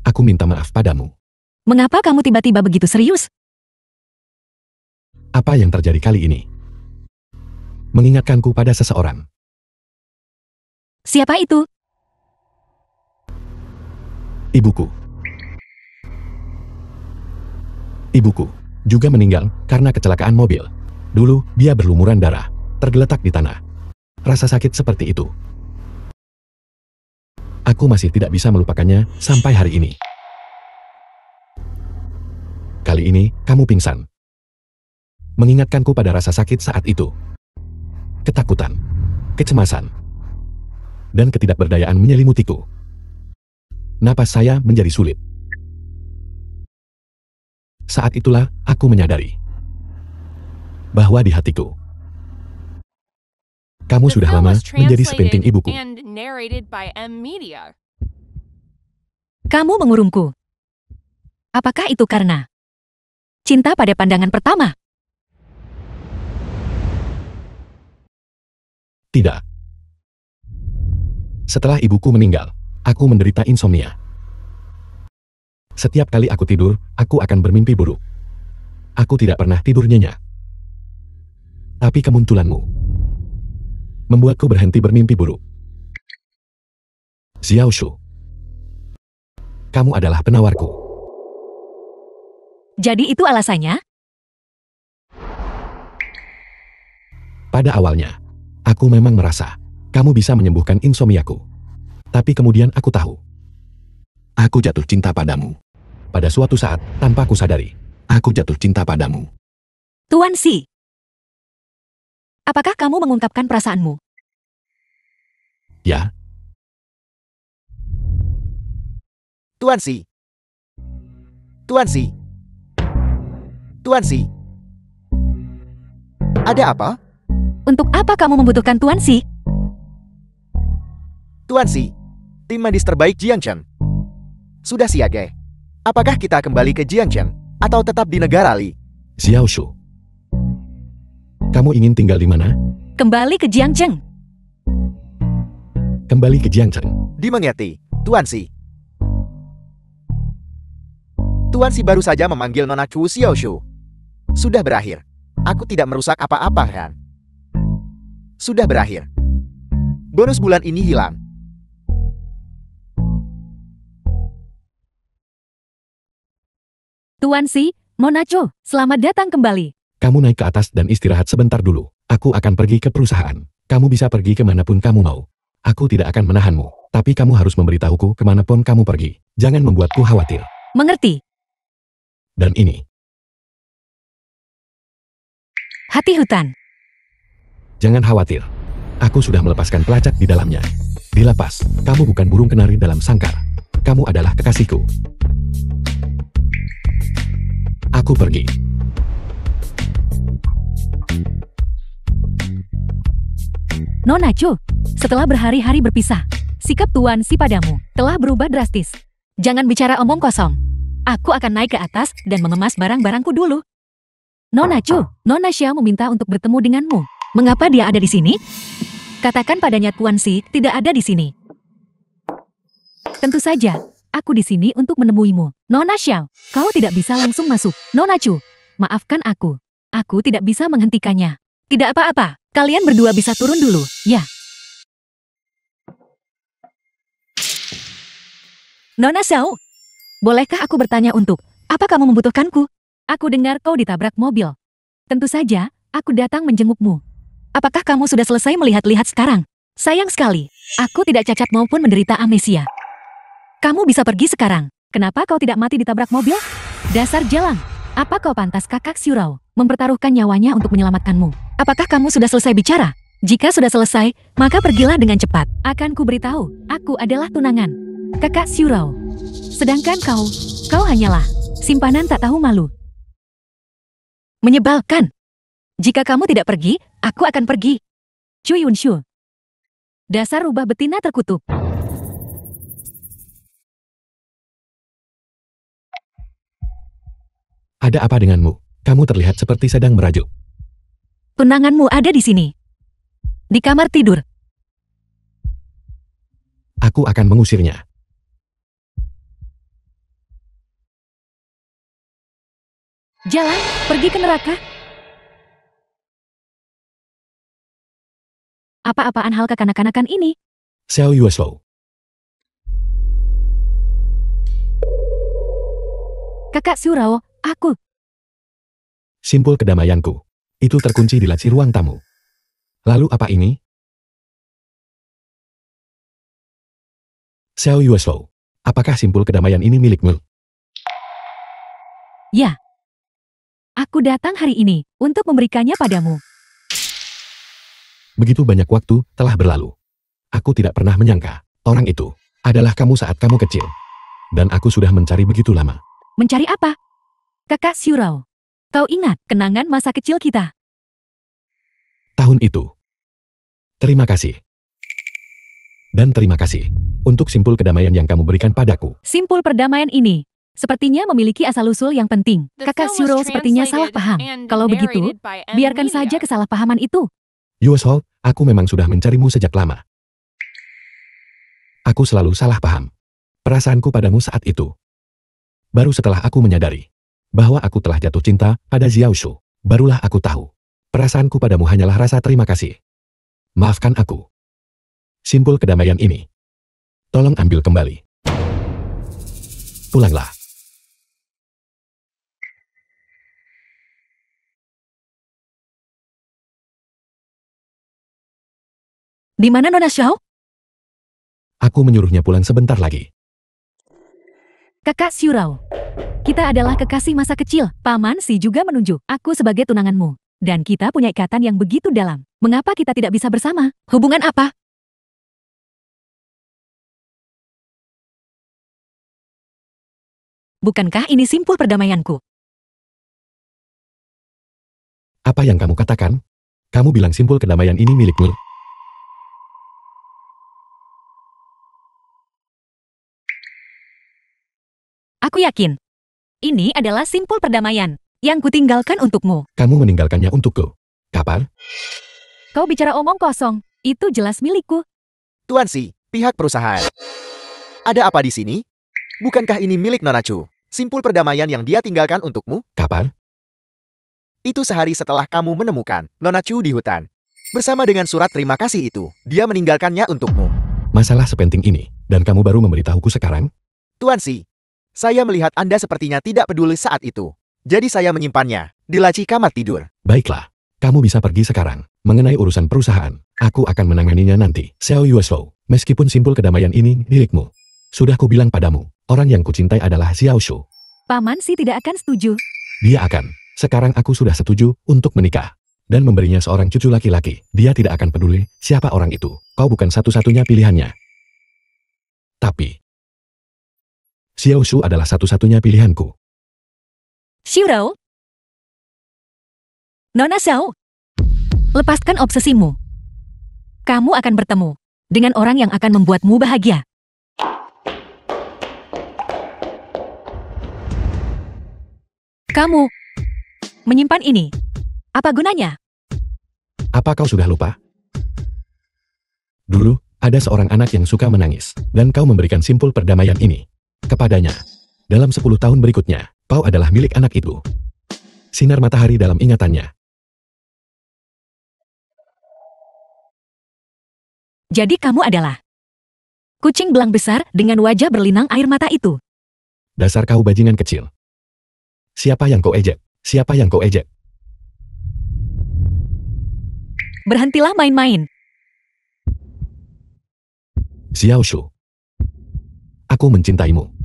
aku minta maaf padamu. Mengapa kamu tiba-tiba begitu serius? Apa yang terjadi kali ini? Mengingatkanku pada seseorang. Siapa itu? Ibuku. Ibuku juga meninggal karena kecelakaan mobil. Dulu, dia berlumuran darah, tergeletak di tanah. Rasa sakit seperti itu. Aku masih tidak bisa melupakannya sampai hari ini. Kali ini, kamu pingsan. Mengingatkanku pada rasa sakit saat itu. Ketakutan, kecemasan, dan ketidakberdayaan menyelimutiku. Napas saya menjadi sulit. Saat itulah aku menyadari bahwa di hatiku, kamu The sudah film lama was menjadi sepenting translated ibuku. and narrated by M Media. Kamu mengurungku. Apakah itu karena cinta pada pandangan pertama? Tidak. Setelah ibuku meninggal, aku menderita insomnia. Setiap kali aku tidur, aku akan bermimpi buruk. Aku tidak pernah tidur nyenyak. Tapi kemunculanmu membuatku berhenti bermimpi buruk. Xiao Shu, kamu adalah penawarku. Jadi itu alasannya? Pada awalnya, aku memang merasa kamu bisa menyembuhkan insomniaku. Tapi kemudian aku tahu, aku jatuh cinta padamu. Pada suatu saat, tanpa ku sadari, aku jatuh cinta padamu. Tuan Si, apakah kamu mengungkapkan perasaanmu? Ya, Tuan Si. Tuan Si. Tuan Si. Ada apa? Untuk apa kamu membutuhkan Tuan Si? Tuan Si, tim medis terbaik Jiangchen sudah siaga. Apakah kita kembali ke Jiangchen atau tetap di negara Li? Xiao Shu, kamu ingin tinggal di mana? Kembali ke Jiangcheng. Kembali ke Jiangchen. Dimengerti, Tuan Si. Tuan Si baru saja memanggil Nona Chu Xiao Shu. Sudah berakhir. Aku tidak merusak apa-apa, kan? Sudah berakhir. Bonus bulan ini hilang. Tuan Si, Nona Chu, selamat datang kembali. Kamu naik ke atas dan istirahat sebentar dulu. Aku akan pergi ke perusahaan. Kamu bisa pergi kemanapun kamu mau. Aku tidak akan menahanmu. Tapi kamu harus memberitahuku kemanapun kamu pergi. Jangan membuatku khawatir. Mengerti? Dan ini, Hati hutan. jangan khawatir. Aku sudah melepaskan pelacak di dalamnya. Dilepas, kamu bukan burung kenari dalam sangkar. Kamu adalah kekasihku. Aku pergi. Nona Chu, setelah berhari-hari berpisah, sikap Tuan Si padamu telah berubah drastis. Jangan bicara omong kosong. Aku akan naik ke atas dan mengemas barang-barangku dulu. Nona Chu, Nona Xiao meminta untuk bertemu denganmu. Mengapa dia ada di sini? Katakan padanya Tuan Si tidak ada di sini. Tentu saja, aku di sini untuk menemuimu. Nona Xiao, kau tidak bisa langsung masuk. Nona Chu, maafkan aku. Aku tidak bisa menghentikannya. Tidak apa-apa, kalian berdua bisa turun dulu, ya. Nona Xiao, bolehkah aku bertanya untuk, apa kamu membutuhkanku? Aku dengar kau ditabrak mobil. Tentu saja, aku datang menjengukmu. Apakah kamu sudah selesai melihat-lihat sekarang? Sayang sekali, aku tidak cacat maupun menderita amnesia. Kamu bisa pergi sekarang. Kenapa kau tidak mati ditabrak mobil? Dasar jalang. Apa kau pantas kakak Xiurao mempertaruhkan nyawanya untuk menyelamatkanmu? Apakah kamu sudah selesai bicara? Jika sudah selesai, maka pergilah dengan cepat. Akan ku beritahu, aku adalah tunangan kakak Xiurao. Sedangkan kau hanyalah simpanan tak tahu malu. Menyebalkan. Jika kamu tidak pergi, aku akan pergi. Chu Yunshu. Dasar rubah betina terkutuk. Ada apa denganmu? Kamu terlihat seperti sedang merajuk. Tunanganmu ada di sini. Di kamar tidur. Aku akan mengusirnya. Jalan, pergi ke neraka. Apa-apaan hal kekanak-kanakan ini? Xiao Yuesou, Kakak Xiurao, aku. simpul kedamaianku. Itu terkunci di laci ruang tamu. Lalu apa ini? Xiao Yuesou, apakah simpul kedamaian ini milikmu? Ya. Aku datang hari ini untuk memberikannya padamu. Begitu banyak waktu telah berlalu. Aku tidak pernah menyangka orang itu adalah kamu saat kamu kecil. Dan aku sudah mencari begitu lama. Mencari apa? Kakak Xiurao, kau ingat kenangan masa kecil kita? Tahun itu. Terima kasih. Dan terima kasih. untuk simpul kedamaian yang kamu berikan padaku. Simpul perdamaian ini sepertinya memiliki asal-usul yang penting. The Kakak film was Shiro sepertinya salah translated paham. and Kalau begitu, narrated by M. biarkan saja Media. kesalahpahaman itu. Yuoshol, aku memang sudah mencarimu sejak lama. Aku selalu salah paham. Perasaanku padamu saat itu. Baru setelah aku menyadari bahwa aku telah jatuh cinta pada Xiaoshu, barulah aku tahu. Perasaanku padamu hanyalah rasa terima kasih. Maafkan aku. Simpul kedamaian ini. Tolong ambil kembali. Pulanglah. Di mana Nona Xiao? Aku menyuruhnya pulang sebentar lagi. Kakak Shiro. Kita adalah kekasih masa kecil. Paman Si juga menunjuk aku sebagai tunanganmu. Dan kita punya ikatan yang begitu dalam. Mengapa kita tidak bisa bersama? Hubungan apa? Bukankah ini simpul perdamaianku? Apa yang kamu katakan? Kamu bilang simpul kedamaian ini milikmu. Aku yakin. Ini adalah simpul perdamaian yang kutinggalkan untukmu. Kamu meninggalkannya untukku. Kapan? Kau bicara omong kosong. Itu jelas milikku. Tuan Si, pihak perusahaan. Ada apa di sini? Bukankah ini milik Nona Chu? Simpul perdamaian yang dia tinggalkan untukmu? Kapan? Itu sehari setelah kamu menemukan Nona Chu di hutan. Bersama dengan surat terima kasih itu, dia meninggalkannya untukmu. Masalah sepenting ini, dan kamu baru memberitahuku sekarang? Tuan Si, saya melihat Anda sepertinya tidak peduli saat itu. Jadi saya menyimpannya di laci kamar tidur. Baiklah, kamu bisa pergi sekarang. Mengenai urusan perusahaan, aku akan menanganinya nanti. Xiao Yueshou, meskipun simpul kedamaian ini milikmu. Sudah kubilang padamu, orang yang kucintai adalah Xiaoshu. Paman Si tidak akan setuju. Dia akan. Sekarang aku sudah setuju untuk menikah. Dan memberinya seorang cucu laki-laki. Dia tidak akan peduli siapa orang itu. Kau bukan satu-satunya pilihannya. Tapi Xiaoshu adalah satu-satunya pilihanku. Shiro. Nona Xiao. Lepaskan obsesimu. Kamu akan bertemu dengan orang yang akan membuatmu bahagia. Kamu menyimpan ini. Apa gunanya? Apa kau sudah lupa? Dulu, ada seorang anak yang suka menangis, dan kau memberikan simpul perdamaian ini kepadanya. Dalam 10 tahun berikutnya, kau adalah milik anak itu. Sinar matahari dalam ingatannya. Jadi kamu adalah kucing belang besar dengan wajah berlinang air mata itu. Dasar kau bajingan kecil. Siapa yang kau ejek? Siapa yang kau ejek? Berhentilah main-main. Xiaoshu. Aku mencintaimu.